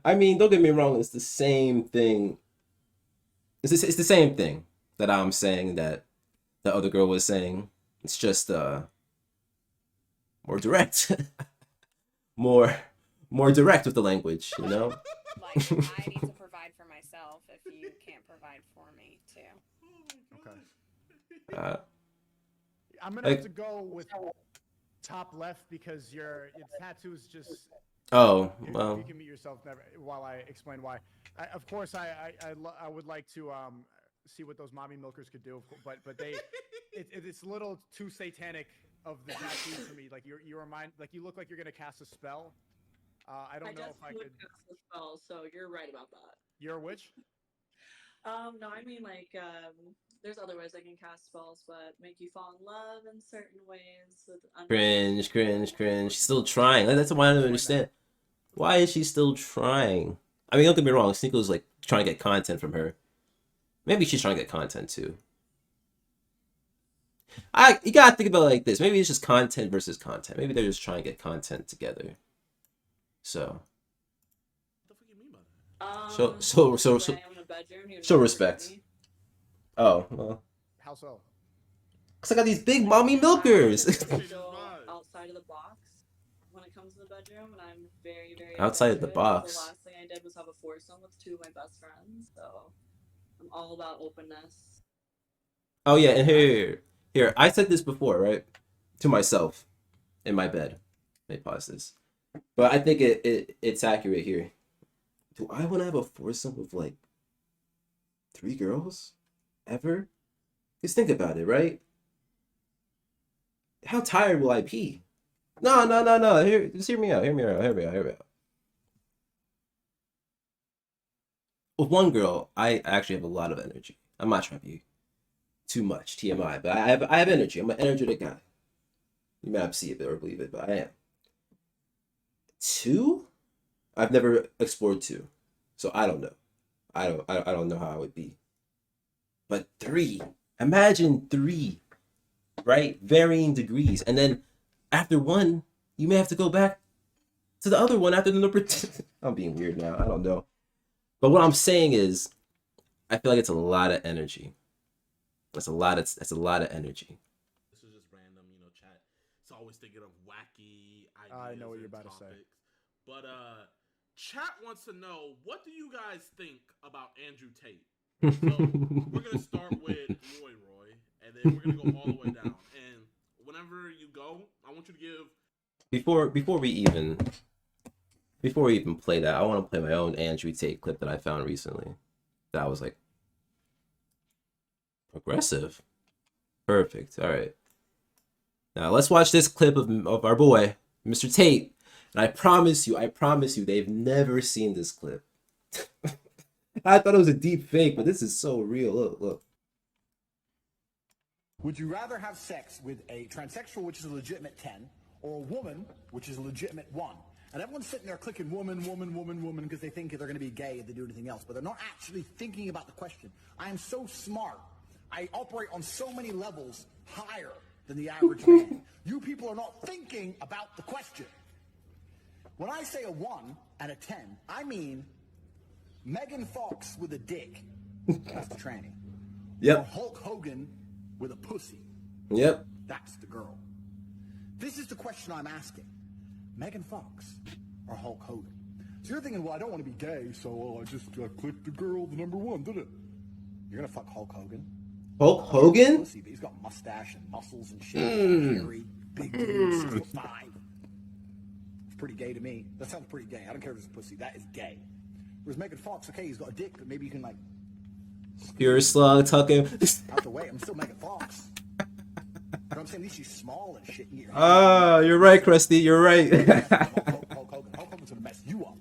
I mean, don't get me wrong. It's the same thing. It's the same thing that I'm saying that the other girl was saying. It's just more direct, more direct with the language. You know. Like, I need to provide for myself if you can't provide for me too. Okay. I'm gonna have to go with top left because your tattoos just. Oh If well. you can meet yourself never, while I explain why. Of course, I would like to see what those mommy milkers could do, but they it's a little too satanic of the tattoos for me. Like you remind, like you look like you're gonna cast a spell. I don't know if I could. Cast a spell, so you're right about that. You're a witch? No, I mean like there's other ways I can cast spells, but make you fall in love in certain ways. With Cringe. She's still trying. That's what I don't understand. Why is she still trying? I mean, don't get me wrong. Sneako's like trying to get content from her. Maybe she's trying to get content too. You gotta think about it like this. Maybe it's just content versus content. Maybe they're just trying to get content together. So. Show respect. Oh well. How so? Cause I got these big mommy milkers. Outside of the box when it comes to the bedroom, and I'm very Outside of the box. The last thing I did was have a foursome with 2 of my best friends, so I'm all about openness. Oh yeah, and here. I said this before, right? To myself, in my bed. Let me pause this. But I think it's accurate here. Do I want to have a foursome with like 3 girls ever? Just think about it, right? How tired will I be? No. Just hear me out. With one girl, I actually have a lot of energy. I'm not trying to be too much TMI, but I have energy. I'm an energetic guy. You may not see it or believe it, but I am. 2? I've never explored 2, so I don't know. I don't know how I would be. But 3, imagine 3, right? Varying degrees, and then after 1, you may have to go back to the other one after the number 2. I'm being weird now. I don't know, but what I'm saying is, I feel like it's a lot of energy. It's a lot of energy. This is just random, chat. It's always thinking of wacky ideas. I know what you're about topics. to say. But chat wants to know, what do you guys think about Andrew Tate? So we're gonna start with Roy, and then we're gonna go all the way down. And whenever you go, I want you to give. Before we even play that, I want to play my own Andrew Tate clip that I found recently. That was like progressive. Perfect. All right. Now let's watch this clip of our boy, Mr. Tate. And I promise you, they've never seen this clip. I thought it was a deep fake, but this is so real. Look. Would you rather have sex with a transsexual, which is a legitimate 10, or a woman, which is a legitimate 1? And everyone's sitting there clicking woman, because they think they're going to be gay if they do anything else, but they're not actually thinking about the question. I am so smart. I operate on so many levels higher than the average man. You people are not thinking about the question. When I say a 1 and a 10, I mean Megan Fox with a dick. That's the tranny. Yep. Or Hulk Hogan with a pussy. Yep. That's the girl. This is the question I'm asking. Megan Fox or Hulk Hogan? So you're thinking, well, I don't want to be gay, so I just clicked the girl, the number one, did it? You're gonna fuck Hulk Hogan. Hulk Hogan? Pussy, but he's got mustache and muscles and shit. Hairy, big dude, 6'5". It's pretty gay to me. That sounds pretty gay. I don't care if it's a pussy. That is gay. Whereas Megan Fox, okay, he's got a dick, but maybe you can like Pure slug tucking. out the way. I'm still Megan Fox. You know what I'm saying? At least she's small and shit. And You're right, Krusty. You're right. Hulk Hogan's gonna mess you up.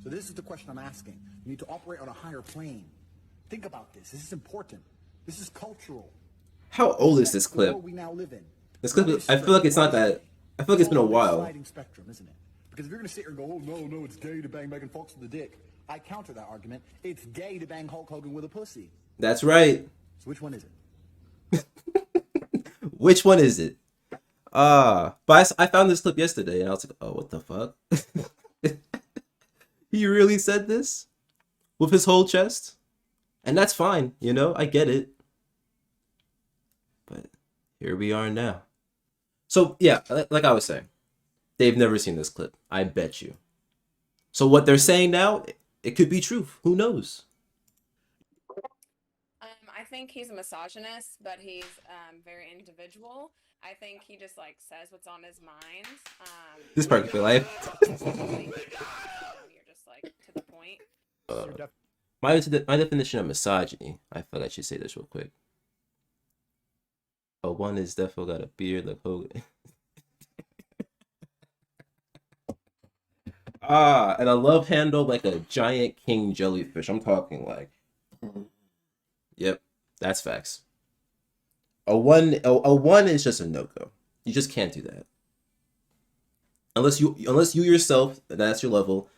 So this is the question I'm asking. You need to operate on a higher plane. Think about this. This is important. This is cultural. How old is this clip? We now live in. This clip, I feel like it's not that. I feel like it's been a while. Sliding spectrum, isn't it? Because if you're gonna sit here and go, oh no, it's gay to bang Megan Fox with a dick, I counter that argument. It's gay to bang Hulk Hogan with a pussy. That's right. So which one is it? Which one is it? But I found this clip yesterday and I was like, oh, what the fuck? He really said this with his whole chest? And that's fine, you know, I get it. But here we are now. So yeah, like I was saying, they've never seen this clip. I bet you. So what they're saying now, it could be truth. Who knows? I think he's a misogynist, but he's very individual. I think he just like says what's on his mind. This part of your life. You're just like to the point. My definition of misogyny, I feel like I should say this real quick. One is definitely got a beard like Hogan. And a love handle like a giant king jellyfish. I'm talking like, yep, that's facts. A one is just a no-go. You just can't do that. Unless you yourself, that's your level,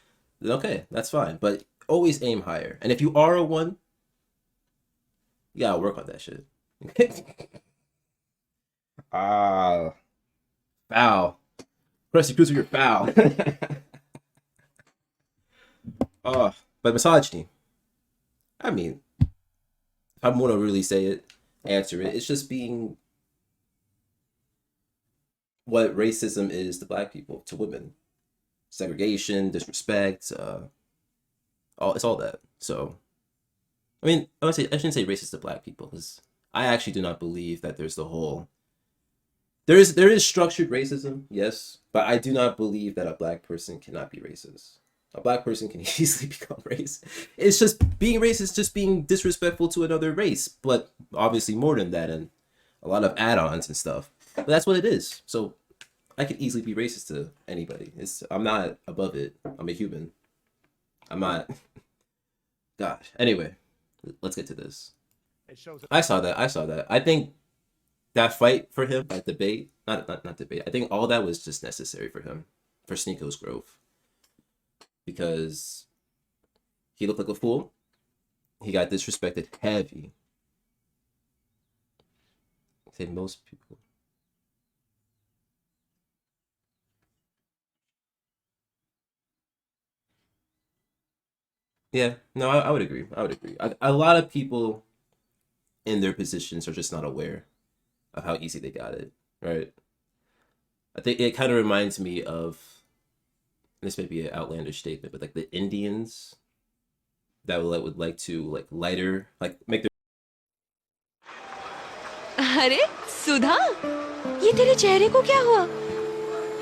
then okay, that's fine. But always aim higher. And if you are a one, you gotta work on that shit. Foul. Press your with your foul. But misogyny. I mean, if I want to really say it, answer it, it's just being what racism is to black people, to women. Segregation, disrespect, it's all that. So, I mean, I shouldn't say racist to black people, because I actually do not believe that there's the whole. There is structured racism, yes, but I do not believe that a black person cannot be racist. A black person can easily become racist. It's just being racist, just being disrespectful to another race, but obviously more than that, and a lot of add-ons and stuff. But that's what it is. So I could easily be racist to anybody. I'm not above it. I'm a human. I'm not. Gosh. Anyway, let's get to this. I saw that. I think that fight for him, that debate, not debate. I think all that was just necessary for him, for Sneako's growth, because he looked like a fool. He got disrespected heavy. I say most people. Yeah, no, I would agree. A lot of people in their positions are just not aware of how easy they got it, right? I think it kind of reminds me of, this may be an outlandish statement, but like the Indians that would like to lighter, make their. अरे सुधा, ये तेरे चेहरे को क्या हुआ?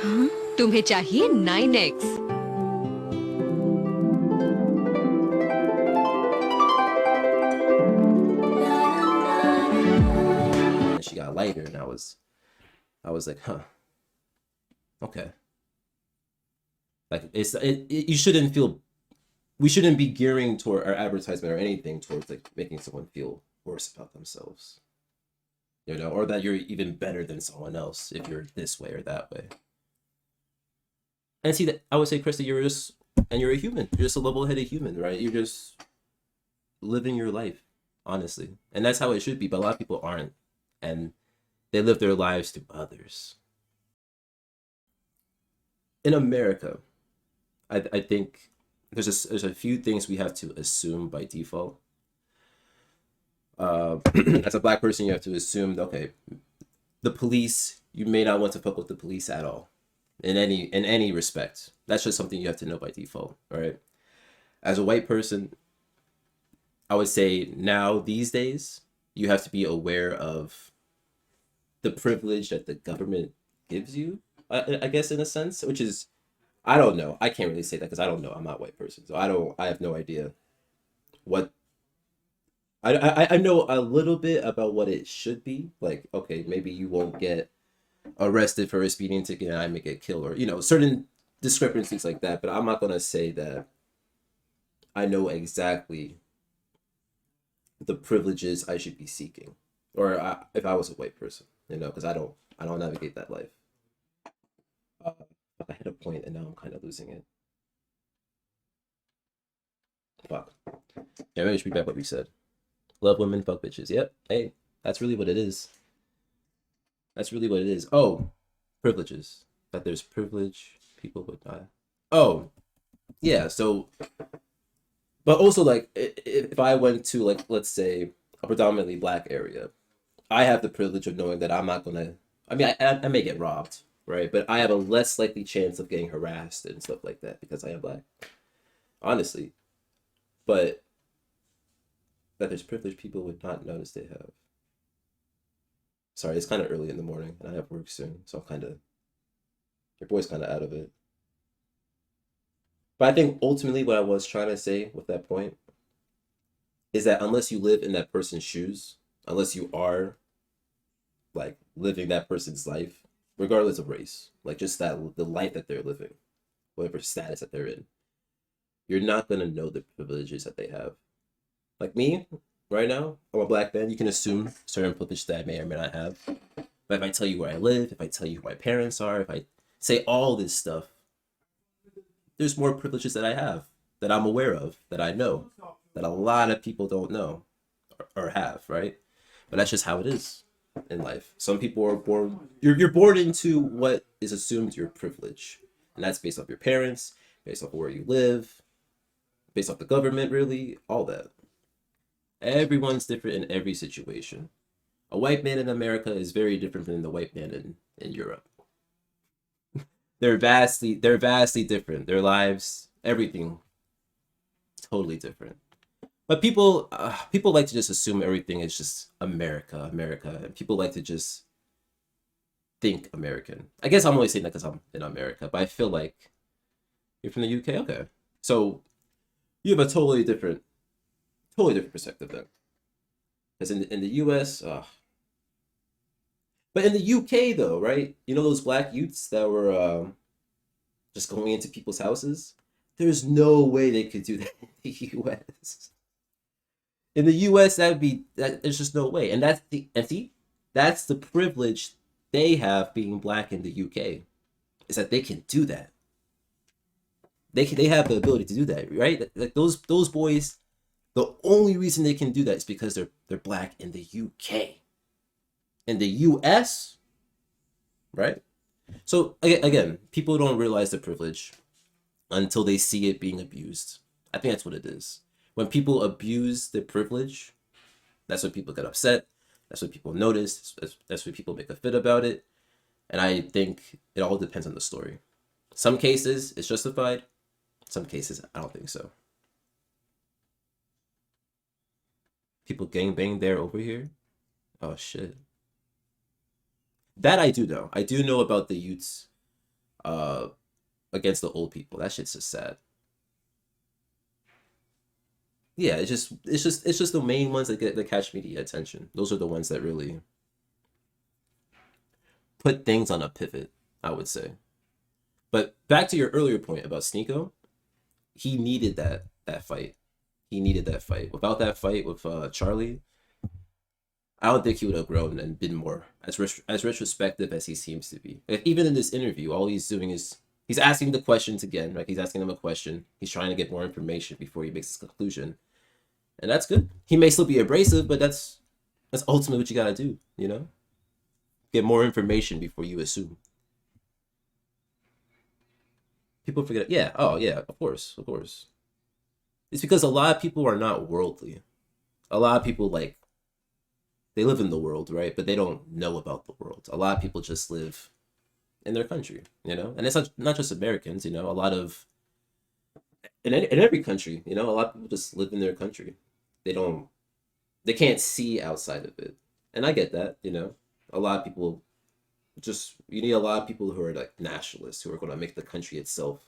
हाँ? तुम्हें चाहिए 9X. And she got lighter, and I was like, huh, okay. Like you shouldn't feel. We shouldn't be gearing toward our advertisement or anything towards like making someone feel worse about themselves. You know, or that you're even better than someone else if you're this way or that way. And see that I would say, Krista, you're a human. You're just a level-headed human, right? You're just living your life, honestly. And that's how it should be, but a lot of people aren't. And they live their lives through others. In America, I think there's a few things we have to assume by default. As a black person, you have to assume, okay, the police, you may not want to fuck with the police at all. in any respect. That's just something you have to know by default. All right. As a white person, I would say now these days you have to be aware of the privilege that the government gives you. I guess in a sense, which is, I don't know. I can't really say that because I don't know. I'm not a white person, so I have no idea what. I know a little bit about what it should be. Like, okay, maybe you won't get arrested for a speeding ticket and I may get killed, or certain discrepancies like that. But I'm not gonna say that I know exactly the privileges I should be seeking, or if I was a white person, because I don't navigate that life. I hit a point and now I'm kind of losing it. Fuck. Yeah, maybe I should read back what we said. Love women, fuck bitches. Yep. Hey, that's really what it is. That's really what it is. Oh, privileges. That there's privilege people would not. Oh, yeah. So, but also like if I went to like, let's say, a predominantly black area, I have the privilege of knowing that I'm not gonna. I mean, I may get robbed, right? But I have a less likely chance of getting harassed and stuff like that because I am black. Honestly, but that there's privilege people would not notice they have. Sorry, it's kind of early in the morning and I have work soon, so I'm your boy's kind of out of it. But I think ultimately what I was trying to say with that point is that unless you live in that person's shoes, unless you are like living that person's life, regardless of race, like just the life that they're living, whatever status that they're in, you're not gonna know the privileges that they have. Like me, right now, I'm a black man. You can assume certain privileges that I may or may not have. But if I tell you where I live, if I tell you who my parents are, if I say all this stuff, there's more privileges that I have, that I'm aware of, that I know, that a lot of people don't know or have, right? But that's just how it is in life. Some people are born, you're born into what is assumed your privilege. And that's based off your parents, based off where you live, based off the government, really, all that. Everyone's different in every situation. A white man in America is very different than the white man in Europe. They're vastly different. Their lives, everything, totally different. But people like to just assume everything is just America, and people like to just think American. I guess I'm only saying that because I'm in America, but I feel like you're from the UK. Okay, so you have a totally different perspective then. Because in the US, but in the UK though, right? You know those black youths that were just going into people's houses? There's no way they could do that in the US. In the US, there's just no way. And that's the privilege they have being black in the UK, is that they can do that. They have the ability to do that, right? Like those boys, the only reason they can do that is because they're black in the UK. In the US, right? So again, people don't realize the privilege until they see it being abused. I think that's what it is. When people abuse the privilege, that's when people get upset. That's when people notice. That's when people make a fit about it. And I think it all depends on the story. Some cases it's justified. Some cases I don't think so. People gangbang there over here. Oh shit. That I do know. I do know about the youths against the old people. That shit's just sad. Yeah, it's just the main ones that catch media attention. Those are the ones that really put things on a pivot, I would say. But back to your earlier point about Sneako, he needed that fight. He needed that fight. Without that fight with Charlie, I don't think he would have grown and been more as retrospective as he seems to be. Like, even in this interview, all he's doing is he's asking the questions again. Right? He's asking them a question. He's trying to get more information before he makes his conclusion, and that's good. He may still be abrasive, but that's ultimately what you gotta do. You know, get more information before you assume. People forget. Yeah. Oh, yeah. Of course. It's because a lot of people are not worldly. A lot of people they live in the world, right? But they don't know about the world. A lot of people just live in their country, you know? And it's not just Americans, you know, a lot of, in every country, you know, a lot of people just live in their country. They can't see outside of it. And I get that, you know, a lot of people you need a lot of people who are like nationalists, who are going to make the country itself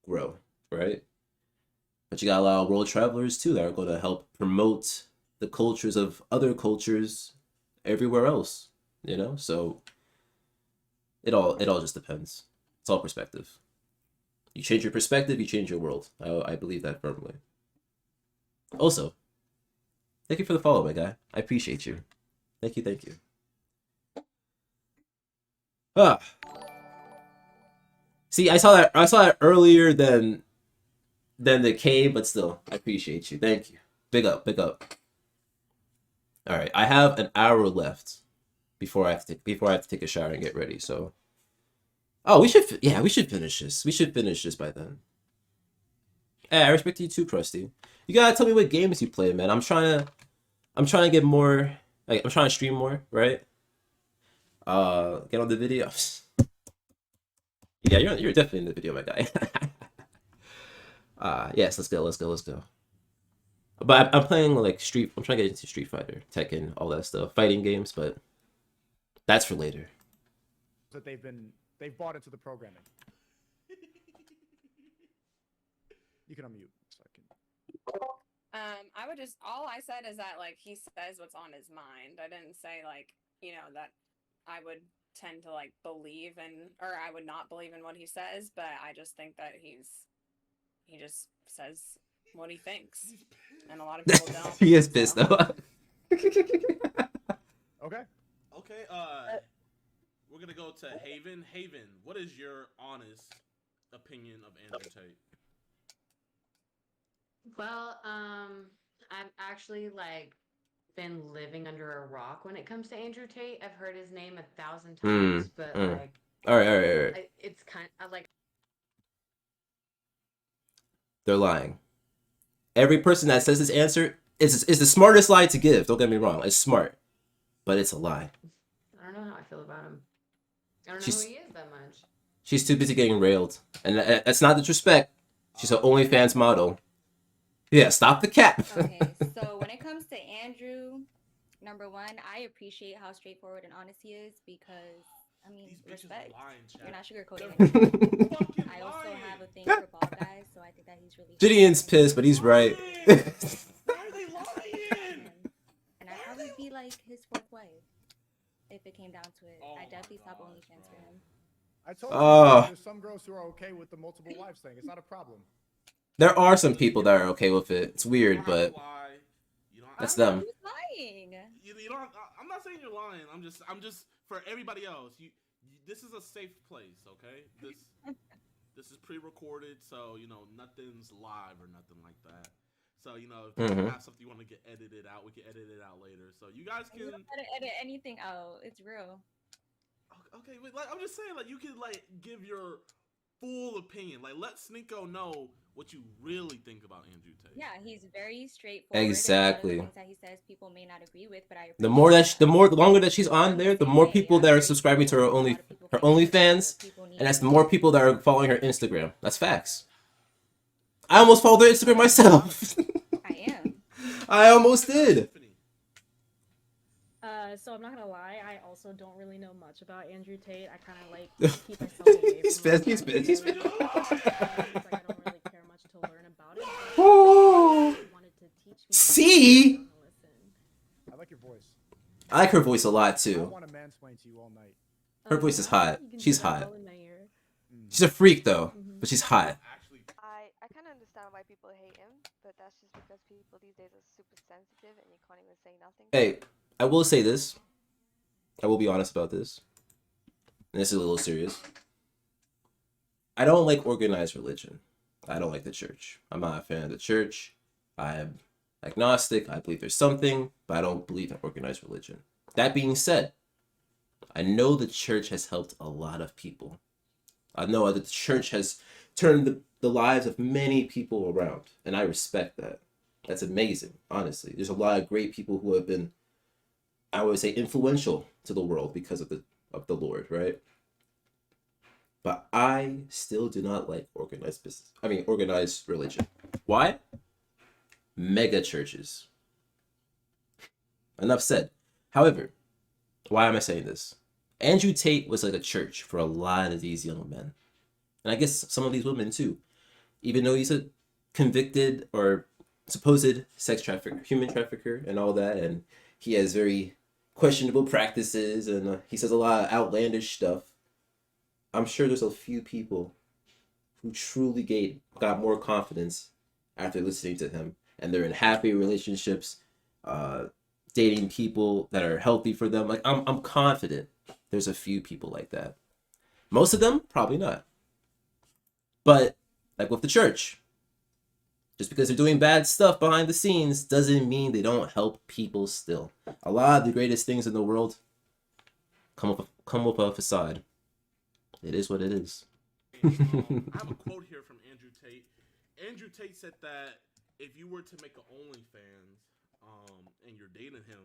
grow, right? But you got a lot of world travelers too that are going to help promote the cultures of other cultures everywhere else, you know? So it all just depends. It's all perspective. You change your perspective, you change your world. I believe that firmly. Also, thank you for the follow, my guy. I appreciate you. Thank you, thank you. Ah. See, I saw that earlier than the cave, but still, I appreciate you. Thank you. Big up, big up. All right, I have an hour left before I have to take a shower and get ready. So, oh, we should finish this. We should finish this by then. Hey, I respect you too, Krusty. You gotta tell me what games you play, man. I'm trying to get more. Like, I'm trying to stream more, right? Get on the videos. Yeah, you're definitely in the video, my guy. Yes, let's go. But I'm playing like I'm trying to get into Street Fighter, Tekken, all that stuff, fighting games, but that's for later. That they've bought into the programming. You can unmute. So I can... I would just, all I said is that like he says what's on his mind. I didn't say like, you know, that I would tend to like believe in, or I would not believe in what he says, but I just think that he just says what he thinks, and a lot of people don't. He is pissed though. Okay. Okay. We're gonna go to Haven. Haven, what is your honest opinion of Andrew Tate? Well, I've actually like been living under a rock when it comes to Andrew Tate. I've heard his name 1,000 times, but like, all right. It's kind of like They're lying. Every person that says this answer is the smartest lie to give. Don't get me wrong. It's smart, but it's a lie. I don't know how I feel about him. I don't know who he is that much. She's too busy getting railed, and that's not disrespect. She's an OnlyFans model. Yeah, stop the cap. Okay, so when it comes to Andrew, number one, I appreciate how straightforward and honest he is because, I mean, respect. You're not sugarcoating anything. I also have a thing for bald guys, so I think that he's really... Gideon's pissed, but he's right. Why are they lying? And I'd probably be like his fourth wife if it came down to it. I definitely stop OnlyFans for him. I told you there's some girls who are okay with the multiple wives thing. It's not a problem. There are some people that are okay with it. It's weird, but that's them. Lying. You don't. I'm not saying you're lying. I'm just for everybody else. This is a safe place, okay? This is pre-recorded, so you know nothing's live or nothing like that. So you know if you have something you want to get edited out, we can edit it out later. So you guys can. You don't gotta edit anything out. It's real. Okay, but like I'm just saying, like you can like give your full opinion. Like let Sneako know what you really think about Andrew Tate. Yeah, he's very straightforward. Exactly. A lot of things that he says people may not agree with, but I the longer that she's on there, the more people that are subscribing to her OnlyFans, and that's the more people that are following her Instagram. That's facts. I almost followed her Instagram myself. I am. I almost did. So I'm not gonna lie, I also don't really know much about Andrew Tate. I kind of like keep myself away from He's pissed. like, I don't really care much to learn about it. Oh. Wanted to teach me. See? I like your voice. I like her voice a lot too. I want to mansplain to you all night. Her voice is hot. She's hot. She's a freak though, but she's hot. I kind of understand why people hate him, but that's just because people these days are super sensitive and you can't even say nothing. Hey, I will say this. I will be honest about this. And this is a little serious. I don't like organized religion. I don't like the church. I'm not a fan of the church. I am agnostic. I believe there's something, but I don't believe in organized religion. That being said, I know the church has helped a lot of people. I know that the church has turned the lives of many people around, and I respect that. That's amazing, honestly. There's a lot of great people who have been, I would say, influential to the world because of the Lord, right? but I still do not like organized business. I mean, organized religion. Why? Mega churches. Enough said. However, why am I saying this? Andrew Tate was like a church for a lot of these young men. And I guess some of these women too. Even though he's a convicted or supposed sex trafficker, human trafficker and all that, and he has very questionable practices, and he says a lot of outlandish stuff. I'm sure there's a few people who truly got more confidence after listening to him, and they're in happy relationships, dating people that are healthy for them. Like I'm confident there's a few people like that. Most of them probably not. But like with the church, just because they're doing bad stuff behind the scenes doesn't mean they don't help people still. A lot of the greatest things in the world come with a facade. It is what it is. I have a quote here from Andrew Tate. Andrew Tate said that if you were to make an OnlyFans and you're dating him,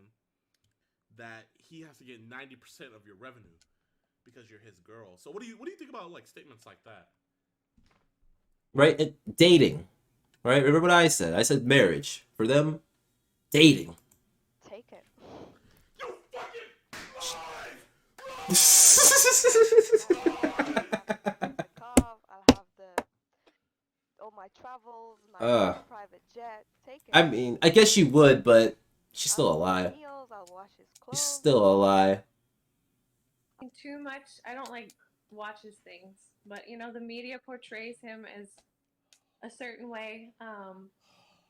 that he has to get 90% of your revenue because you're his girl. So what do you think about like statements like that? Right? Dating. Right? Remember what I said? I said marriage. For them, dating. Take it. You fucking I'll have all my travels, my private jet. Take it. I mean, I guess she would, but she's still a lie. Meals, I'll wash his clothes. She's still a lie. Too much. I don't like watch his things, but you know the media portrays him as a certain way.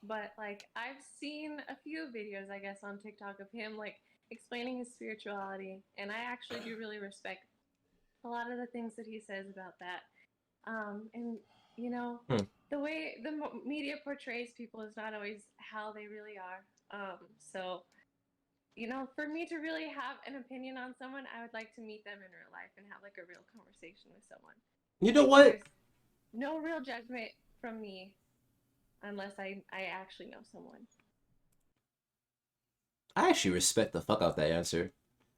But like I've seen a few videos, I guess, on TikTok of him like explaining his spirituality, and I actually do really respect a lot of the things that he says about that. And you know, the way the media portrays people is not always how they really are. So, you know, for me to really have an opinion on someone, I would like to meet them in real life and have like a real conversation with someone. You know what? There's no real judgment from me unless I actually know someone. I actually respect the fuck out that answer.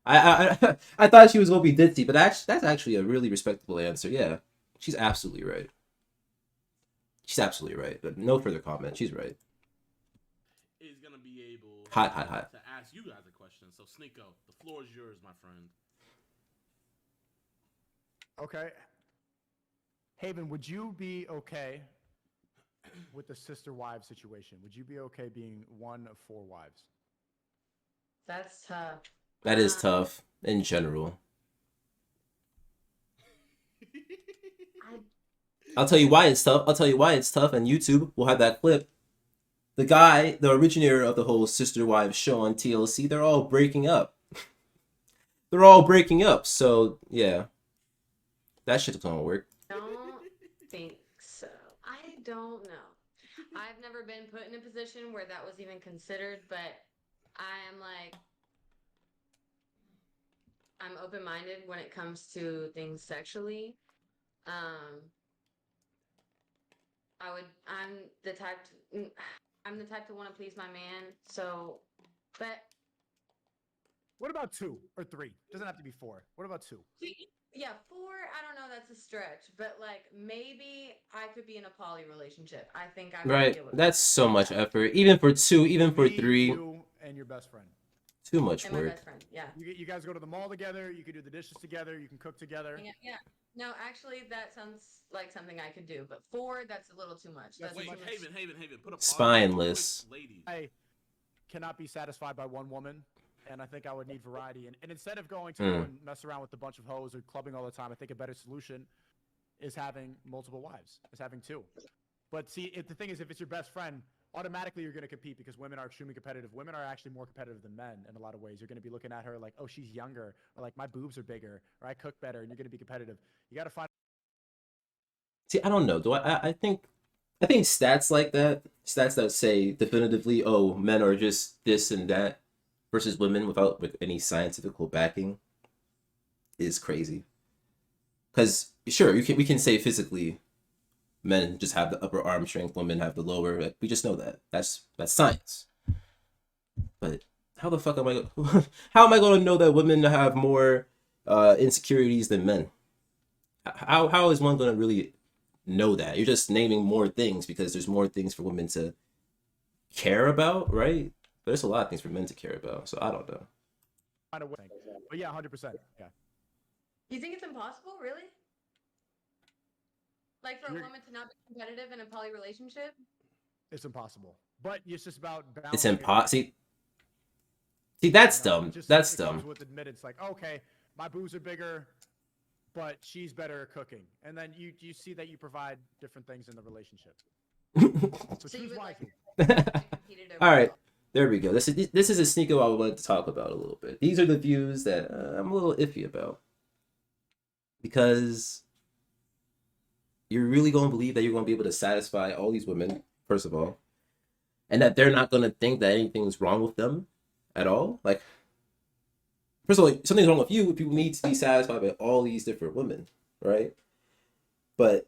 I thought she was gonna be ditzy, but that's actually a really respectable answer. Yeah, she's absolutely right. She's absolutely right. But no further comment. She's right. Is gonna be able hot. to ask you guys a question. So Sneako, the floor is yours, my friend. Okay. Haven, would you be okay with the sister wives situation? Would you be okay being one of 4 wives? That's tough. That is tough in general. I'll tell you why it's tough. And YouTube will have that clip. The guy, the originator of the whole sister wives show on TLC, they're all breaking up. So yeah, that shit's gonna work. Don't think so. I don't know. I've never been put in a position where that was even considered, but I am like, I'm open-minded when it comes to things sexually. I'm the type to want to please my man. So, but what about 2 or 3? Doesn't have to be 4. What about 2? Yeah, 4, I don't know, that's a stretch, but like maybe I could be in a poly relationship. I think I Right, deal with that's so much effort. Even for 2, even for 3. You and your best friend. Too much and my work. best friend, yeah. You guys go to the mall together. You can do the dishes together. You can cook together. Yeah. No, actually, that sounds like something I could do, but 4, that's a little too much. That's Wait, too much. Haven, put a pause. Spineless. Ladies. I cannot be satisfied by one woman, and I think I would need variety. And instead of going to go and mess around with a bunch of hoes or clubbing all the time, I think a better solution is having multiple wives, is having 2. But see, the thing is, if it's your best friend, automatically you're going to compete because women are extremely competitive. Women are actually more competitive than men in a lot of ways. You're going to be looking at her like, oh, she's younger, or like my boobs are bigger, or I cook better, and you're going to be competitive. You got to find. See, I don't know. I think stats like that, stats that say definitively, oh, men are just this and that, versus women with any scientific backing, is crazy. Because sure, we can say physically, men just have the upper arm strength, women have the lower. Like, we just know that. That's science. But how the fuck am I? How am I going to know that women have more insecurities than men? how is one gonna really know that? You're just naming more things because there's more things for women to care about, right? But there's a lot of things for men to care about, so I don't know. But yeah, 100%. Yeah. You think it's impossible, really? Like for a woman to not be competitive in a poly relationship? It's impossible. But it's just about balancing. It's impossible. See, that's dumb. That's it dumb. comes with admittance, like, okay, my boobs are bigger, but she's better at cooking, and then you see that you provide different things in the relationship. So choose wisely. All right, there we go. This is a Sneako I wanted to talk about a little bit. These are the views that I'm a little iffy about, because you're really going to believe that you're going to be able to satisfy all these women, first of all, and that they're not going to think that anything's wrong with them at all. Like, first of all, something's wrong with you if you need to be satisfied by all these different women, right? But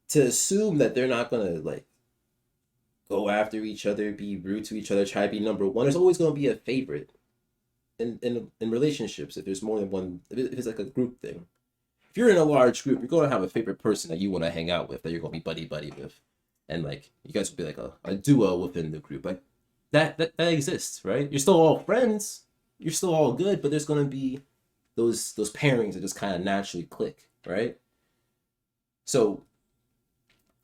to assume that they're not going to, like, go after each other, be rude to each other, try to be number one, there's always going to be a favorite in relationships. If there's more than one, if it's like a group thing. If you're in a large group, you're going to have a favorite person that you want to hang out with, that you're going to be buddy with. And, like, you guys will be like a duo within the group. Like, that exists, right? You're still all friends. You're still all good, but there's going to be those pairings that just kind of naturally click, right? So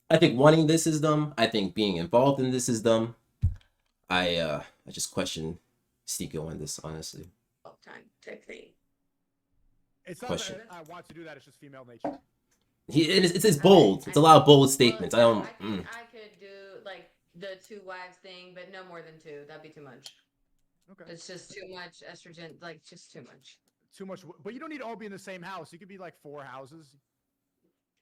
I think wanting this is dumb. I think being involved in this is dumb. I just question Sneako on this, honestly. Time type thing. It's not Question. that I want to do that, it's just female nature. It's bold. It's a lot of bold statements. I don't. I could do like the 2 wives thing, but no more than 2. That'd be too much. Okay. It's just too much estrogen, like just too much. Too much, but you don't need to all be in the same house. You could be like 4 houses.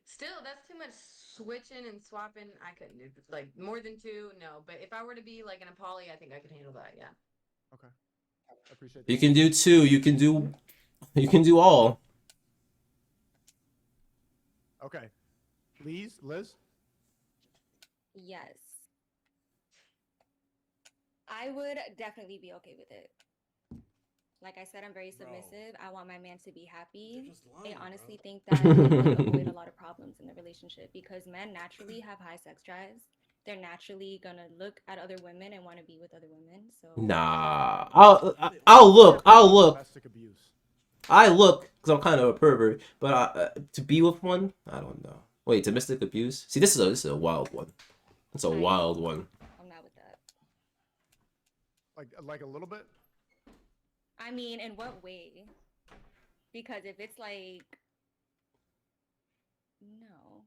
Still, that's too much switching and swapping. I couldn't do like more than 2. No, but if I were to be like in a poly, I think I could handle that. Yeah. Okay. I appreciate that. You can do 2. You can do all. Okay. Liz? Yes. I would definitely be okay with it. Like I said, I'm very submissive. I want my man to be happy. I honestly think that it would avoid a lot of problems in the relationship, because men naturally have high sex drives. They're naturally gonna look at other women and want to be with other women. So Nah, I'll look. Domestic abuse. I look because I'm kind of a pervert, but to be with one, I don't know. Wait, domestic abuse? See, this is a wild one. It's a wild one. I'm not with that. Like a little bit? I mean, in what way? Because if it's like, no.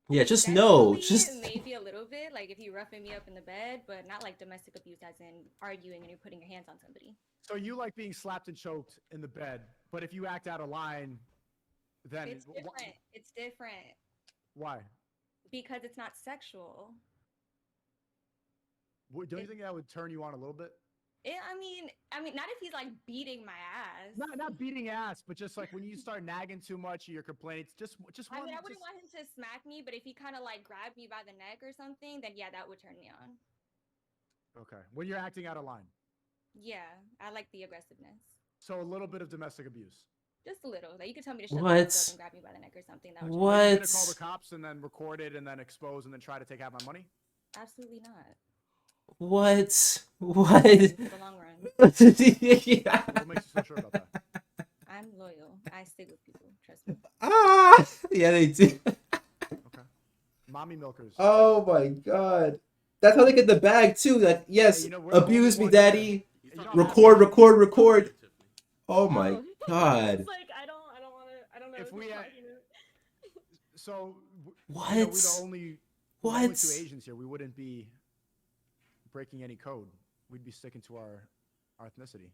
Yeah, just no. Just maybe a little bit, like if you're roughing me up in the bed, but not like domestic abuse as in arguing and you're putting your hands on somebody. So you like being slapped and choked in the bed, but if you act out of line, then It's different. It's different. Why? Because it's not sexual. Don't you think that would turn you on a little bit? I mean, not if he's like beating my ass. Not beating ass, but just like when you start nagging too much, or you're complaining. Just I mean, I wouldn't want him to smack me, but if he kind of like grabbed me by the neck or something, then yeah, that would turn me on. Okay, when you're acting out of line. Yeah, I like the aggressiveness. So a little bit of domestic abuse. Just a little. Like you could tell me to shut What? the fuck up and grab me by the neck or something. That would What? Are you gonna call the cops and then record it and then expose and then try to take out my money? Absolutely not. what? In the long run. What makes you so sure about that? I'm loyal. I stick with people. Trust me. Ah, yeah, they do. Okay. Mommy milkers. Oh my god, that's how they get the bag too. Like, yes, Hey, you know, we're the abuse only me, one daddy. You don't have Record. Oh my god. It's like I don't know. If we had, so What? You know, we're the only What? 2 Asians here. We wouldn't be breaking any code. We'd be sticking to our ethnicity.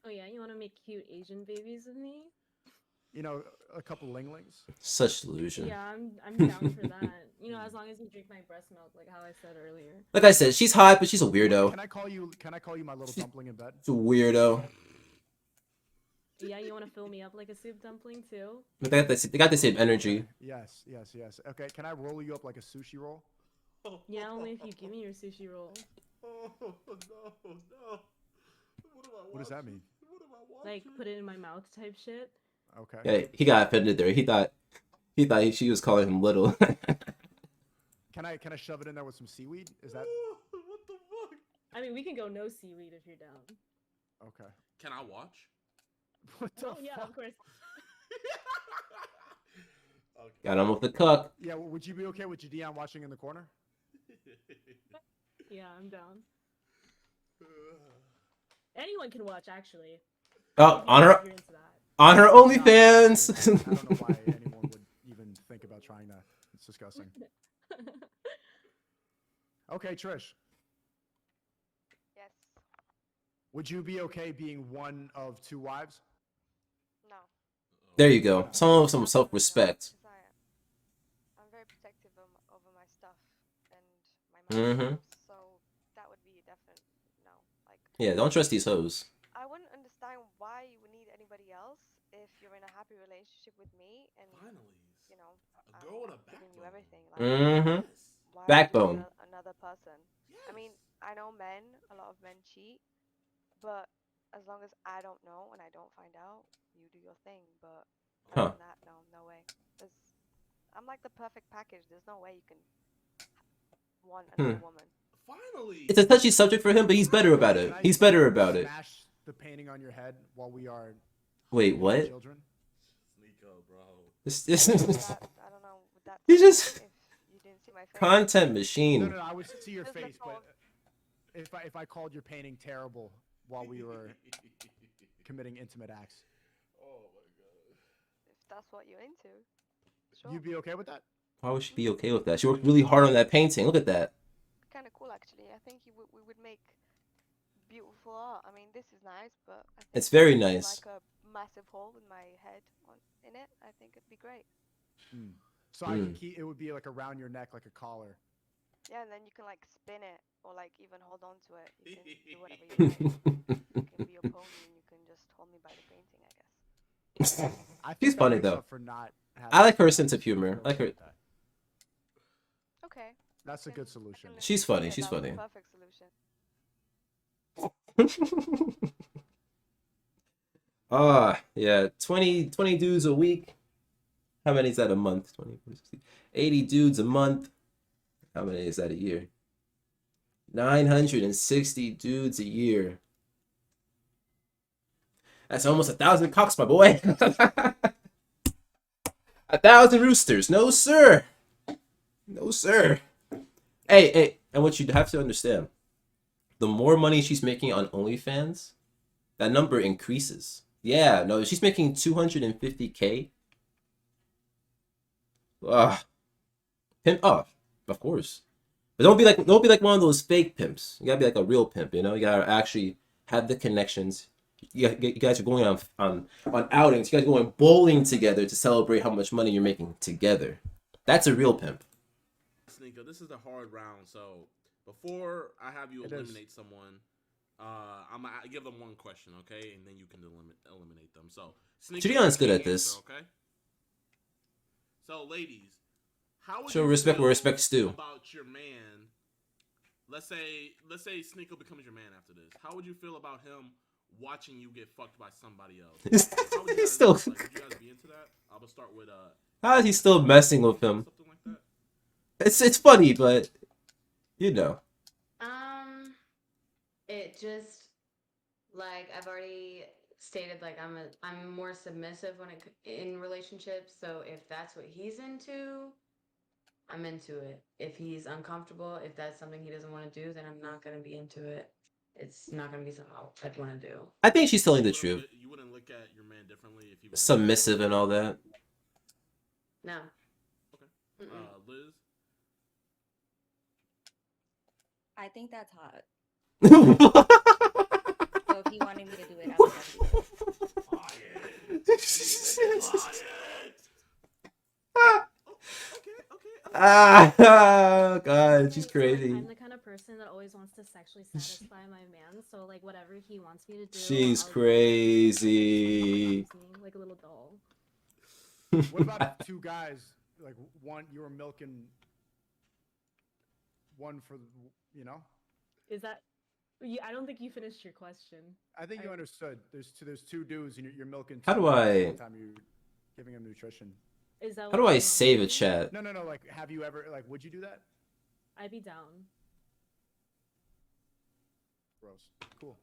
Oh yeah, you want to make cute Asian babies with me? You know, a couple linglings. Such delusion. Yeah, I'm down for that. You know, as long as you drink my breast milk, like how I said earlier. Like I said, she's hot, but she's a weirdo. Can I call you my little dumpling in bed? She's a weirdo. Yeah, you want to fill me up like a soup dumpling too? But they got the same energy. Yes. Okay, can I roll you up like a sushi roll? Yeah, only if you give me your sushi roll. Oh no. What does that mean? Like put it in my mouth type shit. Okay. Yeah, he got offended there. He thought He thought she was calling him little. Can I shove it in there with some seaweed? Is that What the fuck? I mean, we can go no seaweed if you're down. okay? Can I watch? What the Oh yeah, fuck? of course. Okay. Got him with the cuck. Yeah, would you be okay with Gideon watching in the corner? Yeah, I'm down. Anyone can watch, actually. Oh, If on her you're into that. on her I OnlyFans. don't know why anyone would even think about trying that. It's disgusting. Okay, Trish. Yes. Would you be okay being one of 2 wives? No. There you go. Someone with some self-respect. Because I'm very protective over my stuff and my Mm-hmm. stuff, so that would be a definite no. Like, Yeah, don't trust these hoes. I wouldn't understand why you would need anybody else if you're in a happy relationship with me and Finally, you know a girl with a giving you backbone. everything. Like, Mm-hmm. why Backbone. would you need another person? I mean, I know a lot of men cheat, but as long as I don't know and I don't find out, you do your thing. But other Huh. than that, no way. I'm like the perfect package. There's no way you can want another woman. Finally. It's a touchy subject for him, but he's better about it. Can I He's better about it. Smash the painting on your head while we are Wait, making what? children? Sneako, bro. This I don't know. Would that He touch just you if you didn't see my face? content No, machine. I would see your Just face, like but if I called your painting terrible while we were committing intimate acts, Oh my god. If that's what you're into, sure. you'd be okay with that? Why would she be okay with that? She worked really hard on that painting. Look at that. Kind of cool, actually. I think we would make beautiful art. I mean, this is nice, but I think It's very if you nice. Like a massive hole in my head in it. I think it'd be great. So I can keep it would be like around your neck, like a collar. Yeah, and then you can like spin it or like even hold on to it. You can do whatever you like. You can be a pony and you can just hold me by the painting, I guess. I think She's that funny makes though. up for not I like her having sense of humor. I like her. Okay. That's a good solution. She's funny. Yeah, She's that was funny. the perfect solution. Yeah, 20 dudes a week. How many is that a month? 20, 40, 60, 80 dudes a month. How many is that a year? 960 dudes a year. That's almost 1,000 cocks, my boy. 1,000 roosters. No, sir. No, sir. Hey, and what you have to understand, the more money she's making on OnlyFans, that number increases. Yeah, no, she's making 250K. Pimp off, of course. But don't be like one of those fake pimps. You gotta be like a real pimp, you know? You gotta actually have the connections. You guys are going on outings. You guys are going bowling together to celebrate how much money you're making together. That's a real pimp. Sneako, this is the hard round. So before I have you eliminate someone, I'm gonna give them one question, okay, and then you can eliminate them. So Sneako, Gideon's good at answer, this. okay. So ladies, how would Show you respect feel where respect's due. about your man? Let's say Sneako becomes your man after this. How would you feel about him watching you get fucked by somebody else? How would you He's guys, still. would you guys be into that? I'm gonna start with How is he still messing with him? something like that. It's funny, but you know. It just like I've already stated, like I'm more submissive when in relationships. So if that's what he's into, I'm into it. If he's uncomfortable, if that's something he doesn't want to do, then I'm not gonna be into it. It's not gonna be something I'd want to do. I think she's telling the truth. You wouldn't look at your man differently if he was Submissive and all that. No. Okay. Liz. I think that's hot. So if he wanted me to do it, I would Ah, God, she's crazy. I'm the kind of person that always wants to sexually satisfy my man, so like whatever he wants me to do, She's I'll crazy. do it. Like a little doll. What about if 2 guys, like one you were milking one for Is that? I don't think you finished your question. I think you understood. There's two dudes and you're milking. How do two, and at the I- same time you're giving them nutrition. Is that How what do you I want save me a to do? chat? No, like, have you ever, like, would you do that? I'd be down. Gross. Cool.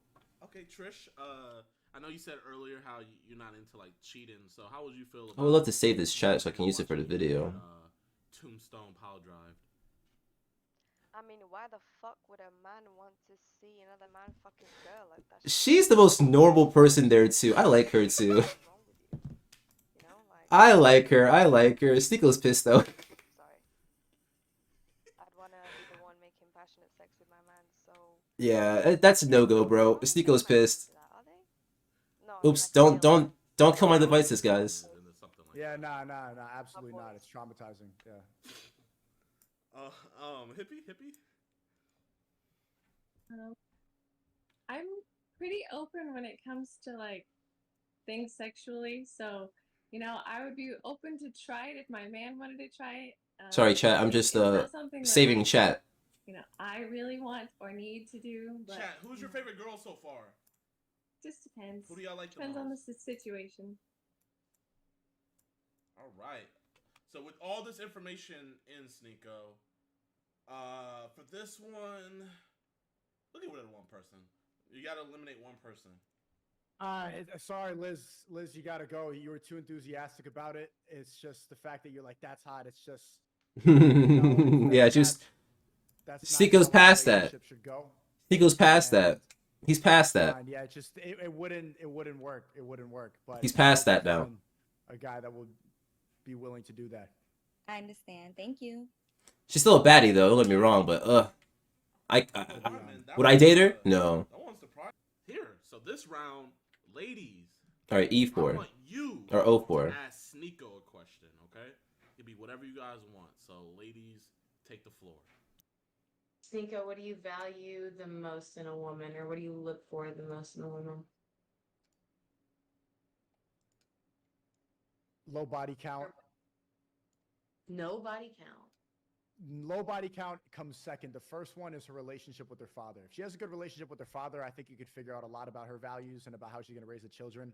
Okay, Trish. I know you said earlier how you're not into like cheating. So how would you feel about? I would love to save this chat so I can use it for the video. Tombstone power drive. I mean, why the fuck would a man want to see another man fuck his girl like that? She's the most normal person there too. I like her too. I like her. Sneako's pissed though. Sorry. I'd wanna be the one making passionate sex with my man, so. Yeah, that's a no-go, bro. Sneako's pissed. No, Oops, don't kill my devices, guys. Yeah, nah, absolutely not. It's traumatizing. Yeah. Hippie. I'm pretty open when it comes to like things sexually, so you know, I would be open to try it if my man wanted to try it. Sorry, chat. I'm just it's not something that, saving like, chat. you know, I really want or need to do. But Chat. Who's your favorite girl so far? just depends. Who do y'all like the Depends on the most? situation. All right. So with all this information in Sneako, for this one, look at one person. You gotta eliminate one person. Sorry, Liz, you gotta go. You were too enthusiastic about it. It's just the fact that you're like, that's hot. It's just. Yeah, just. Sneako's past that. Sneako's past that. He's past that. Yeah, it wouldn't work. It wouldn't work. But He's past that now. A guy that would be willing to do that. I understand. Thank you. She's still a baddie though. Don't get me wrong, but would I date her? No. That one's surprised. Here, so this round, ladies. All right, E4 I want you or O4. to ask Sneako a question, okay? It could be whatever you guys want. So, ladies, take the floor. Sneako, what do you value the most in a woman, or what do you look for the most in a woman? Low body count. No body count. Low body count comes second. The first one is her relationship with her father. If she has a good relationship with her father, I think you could figure out a lot about her values and about how she's going to raise the children.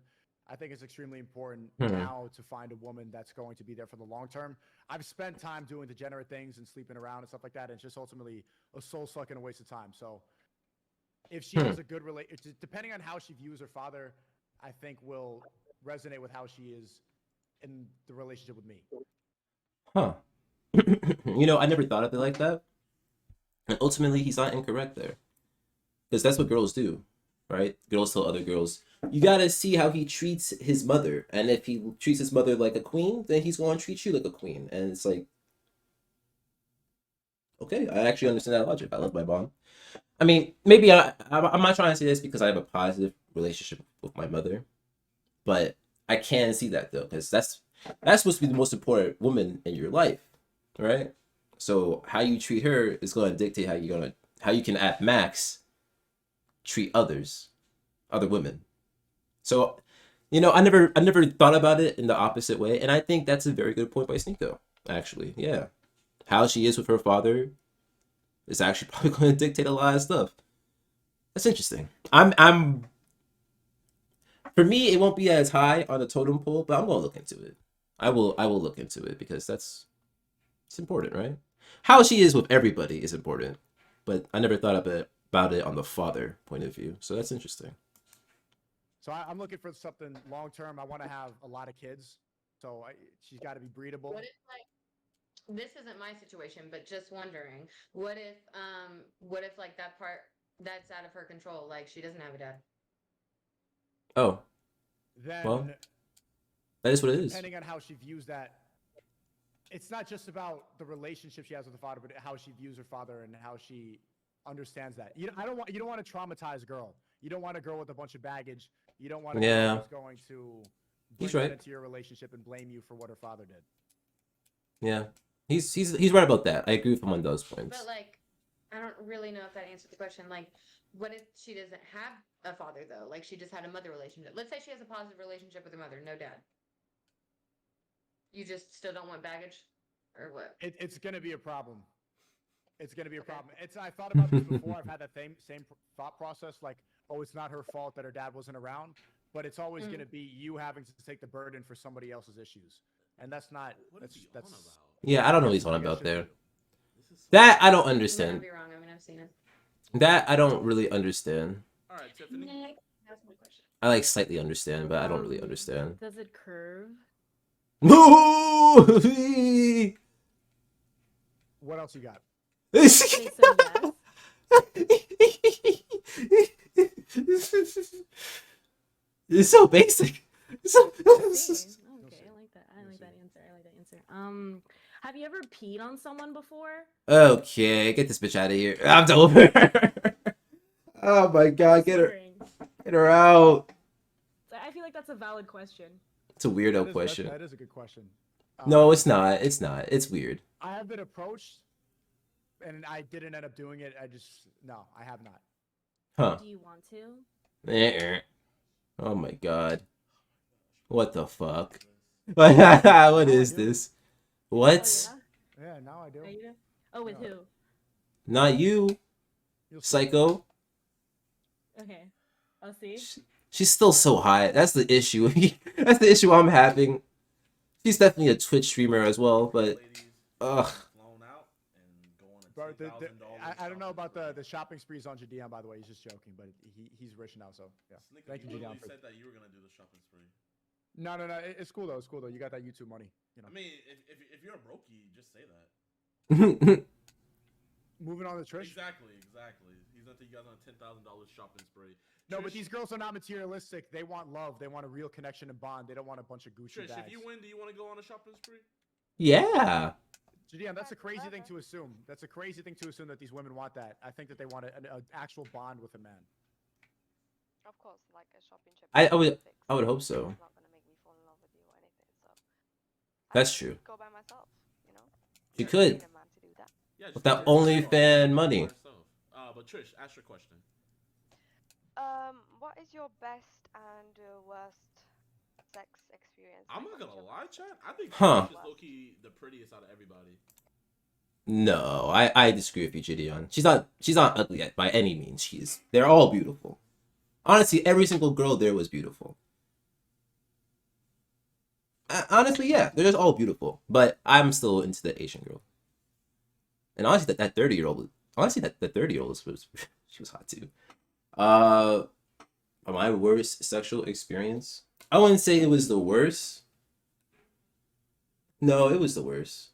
I think it's extremely important now to find a woman that's going to be there for the long term. I've spent time doing degenerate things and sleeping around and stuff like that, and it's just ultimately a soul suck and a waste of time. So if she has a good relationship, depending on how she views her father, I think will resonate with how she is in the relationship with me. Huh. You know, I never thought of it like that. And ultimately, he's not incorrect there. Because that's what girls do, right? Girls tell other girls, you gotta see how he treats his mother. And if he treats his mother like a queen, then he's going to treat you like a queen. And it's like, okay, I actually understand that logic. I love my mom. I mean, maybe I'm not trying to say this because I have a positive relationship with my mother. But I can see that, though, because that's supposed to be the most important woman in your life. Right? So how you treat her is going to dictate how you can at max treat other women. So, you know, I never thought about it in the opposite way, and I think that's a very good point by Sneako. Actually, yeah, how she is with her father is actually probably going to dictate a lot of stuff. That's interesting. I'm for me, it won't be as high on the totem pole, but I'm going to look into it. I will look into it because it's important, right? How she is with everybody is important, but I never thought about it on the father point of view. So that's interesting. So I'm looking for something long term. I want to have a lot of kids, so she's got to be breedable. What if, like, this isn't my situation, but just wondering, what if like that part that's out of her control, like she doesn't have a dad? Oh, Then well, that is what it is. Depending on how she views that. It's not just about the relationship she has with her father, but how she views her father and how she understands that. You don't want to traumatize a girl. You don't want a girl with a bunch of baggage. You don't want a girl who's going to bring that into your relationship and blame you for what her father did. Yeah, he's right about that. I agree with him on those points. But like, I don't really know if that answers the question. Like, what if she doesn't have a father though? Like, she just had a mother relationship. Let's say she has a positive relationship with her mother, no dad. You just still don't want baggage, or what? It's going to be a problem. It's going to be a problem. I thought about this before. I've had that same thought process. Like, oh, it's not her fault that her dad wasn't around, but it's always going to be you having to take the burden for somebody else's issues. and that's not. What is he That's. on about? Yeah, I don't know what he's on That's about shit there. to do. That I don't You might understand. be wrong. I mean, I've seen it. That I don't really understand. All right, Tiffany. That's my question. I like slightly understand, but I don't really understand. Does it curve? No. What else you got? Okay, so yes. It's so basic. Okay, I like that. I like that answer. I like that answer. Have you ever peed on someone before? Okay, get this bitch out of here. I'm done with her. Oh my god, get her out. I feel like that's a valid question. It's a weirdo question. That is a good question. No, it's not. It's not. It's weird. I have been approached, and I didn't end up doing it. No, I have not. Huh. Do you want to? Oh my god. What the fuck? What is this? What? Yeah, now I do. Oh, you do? Oh, with who? Not you, psycho. Okay. I'll see. She's still so hot. That's the issue. That's the issue I'm having. She's definitely a Twitch streamer as well, but ugh. Bro, I don't know about the shopping sprees on Jadian, by the way. He's just joking, but he's rich now, so yeah. Sneako, Thank you, you Jadian. literally said that you were gonna do the shopping spree. No, it's cool though. It's cool though. You got that YouTube money. You know. I mean, if you're a brokey, just say that. Moving on to Trish. Exactly. He's gonna take you guys on a $10,000 shopping spree. No, Trish, but these girls are not materialistic. They want love. They want a real connection and bond. They don't want a bunch of Gucci Trish, bags. if you win, do you want to go on a shopping spree? Yeah. Jadian, that's a crazy thing to assume. That's a crazy thing to assume that these women want that. I think that they want an actual bond with a man. Of course, like a shopping trip. I would hope so. It's not gonna make me fall in love with you or anything, so. That's true. Go by myself, you know. You could. Yeah, With that OnlyFans money. But Trish, ask your question. What is your best and worst sex experience? I'm not gonna lie, chat. I think Huh. Trish is low-key the prettiest out of everybody. No, I disagree with you, Gideon. She's not ugly by any means. They're all beautiful. Honestly, every single girl there was beautiful. Honestly, yeah, they're just all beautiful. But I'm still into the Asian girl. And honestly, that 30-year-old, that 30-year-old was she was hot too. My worst sexual experience? I wouldn't say it was the worst. No, it was the worst.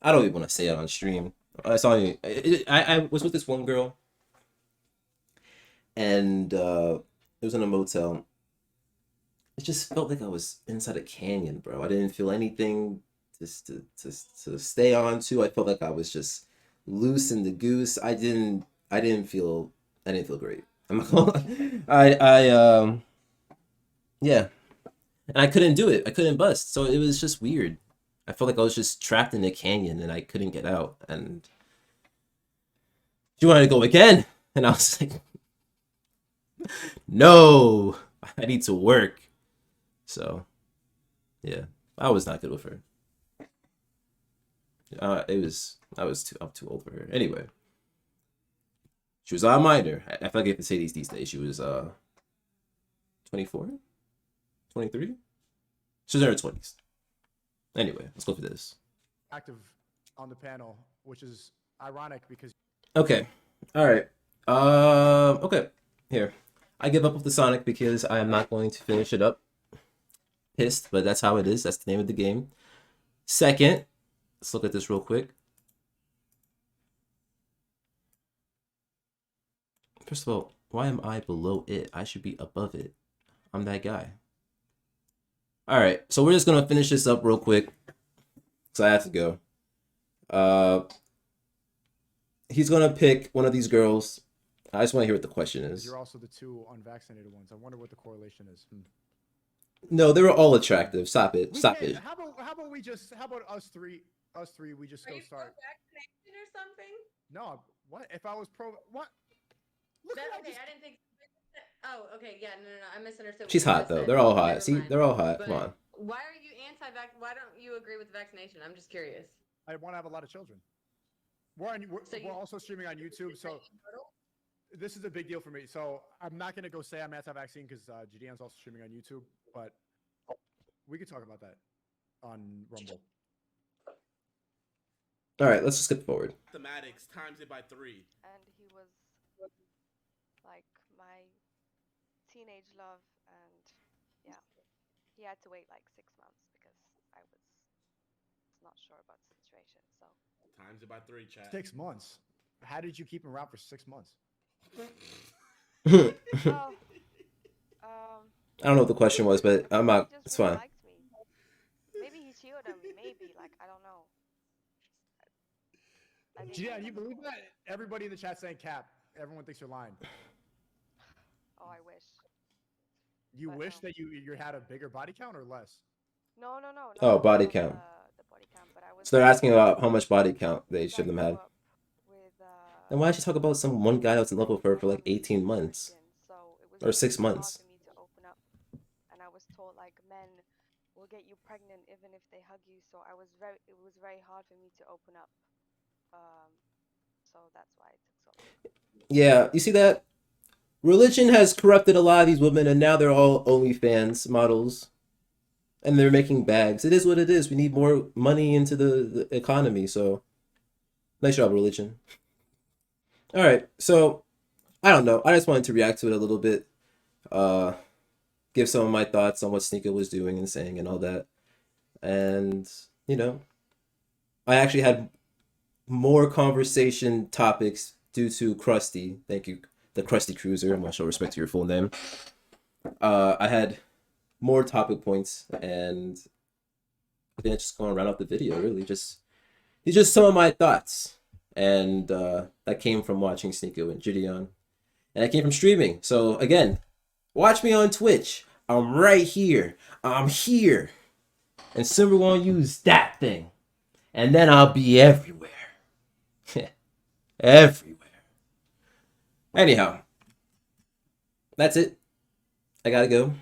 I don't even want to say it on stream. I was with this one girl, and it was in a motel. It just felt like I was inside a canyon, bro. I didn't feel anything to stay on to. I felt like I was just loose in the goose. I didn't feel great. I'm not gonna yeah. And I couldn't do it. I couldn't bust. So it was just weird. I felt like I was just trapped in a canyon and I couldn't get out. And she wanted to go again. And I was like, no, I need to work. So, yeah, I was not good with her. I'm too old for her. Anyway, she was a minor. I feel like I have to say these days. She was 24, 23. She was in her 20s. Anyway, let's go for this. Active on the panel, which is ironic because. Okay. All right. Okay. Here, I give up with the Sonic because I am not going to finish it up. Pissed, but that's how it is. That's the name of the game. Second, let's look at this real quick. First of all, why am I below it? I should be above it. I'm that guy. All right, so we're just gonna finish this up real quick, so I have to go. He's gonna pick one of these girls. I just want to hear what the question is. You're also the two unvaccinated ones. I wonder what the correlation is. No, they were all attractive. Stop it. Stop it. How about us three? We just go start. Vaccination or something? No, what? If I was what? Look That, what okay, I didn't think. Oh, okay, yeah, no, I misunderstood. She's hot though. They're all hot. See, they're all hot. But Come on. why are you anti-vax? Why don't you agree with the vaccination? I'm just curious. I want to have a lot of children. We're also streaming on YouTube, so this is a big deal for me. So I'm not gonna go say I'm anti-vaccine because Jadian's also streaming on YouTube, but we could talk about that. on Rumble. All right, let's just skip forward. Mathematics times it by 3. And he was like my teenage love, and yeah, he had to wait like 6 months because I was not sure about the situation. So Times it by 3, chat. 6 months. How did you keep him around for 6 months? well, I don't know what the question was, but I'm not. he just It's really fine. liked me. Maybe he cheated on me. Maybe, like, I don't know. I think Yeah, you believe that? Everybody in the chat saying cap. Everyone thinks you're lying. Oh, I wish. You But wish no. that you had a bigger body count or less? No, no, no. Oh, Not body about count. the body count, but I was. So they're asking about how much body count they because I should them grew have. up with. And why should you talk about some one guy that was in love with her for like 18 months So it was or really, 6 really hard months? for me to open up, and I was told like men will get you pregnant even if they hug you. So it was very hard for me to open up. So that's why it took so long. Yeah, you see that? Religion has corrupted a lot of these women, and now they're all OnlyFans models, and they're making bags. It is what it is. We need more money into the economy. So, nice job, religion. All right, so I don't know. I just wanted to react to it a little bit, give some of my thoughts on what Sneako was doing and saying and all that, and I actually had more conversation topics due to Krusty. Thank you, the Krusty Cruiser. I'm not sure respect to your full name. I had more topic points, and I think it's just going to round out the video. Really, these just some of my thoughts, and that came from watching Sneako and Gideon, and it came from streaming. So again, watch me on Twitch. I'm right here. I'm here, and soon we're going to use that thing, and then I'll be everywhere. Everywhere. Anyhow, that's it. I gotta go.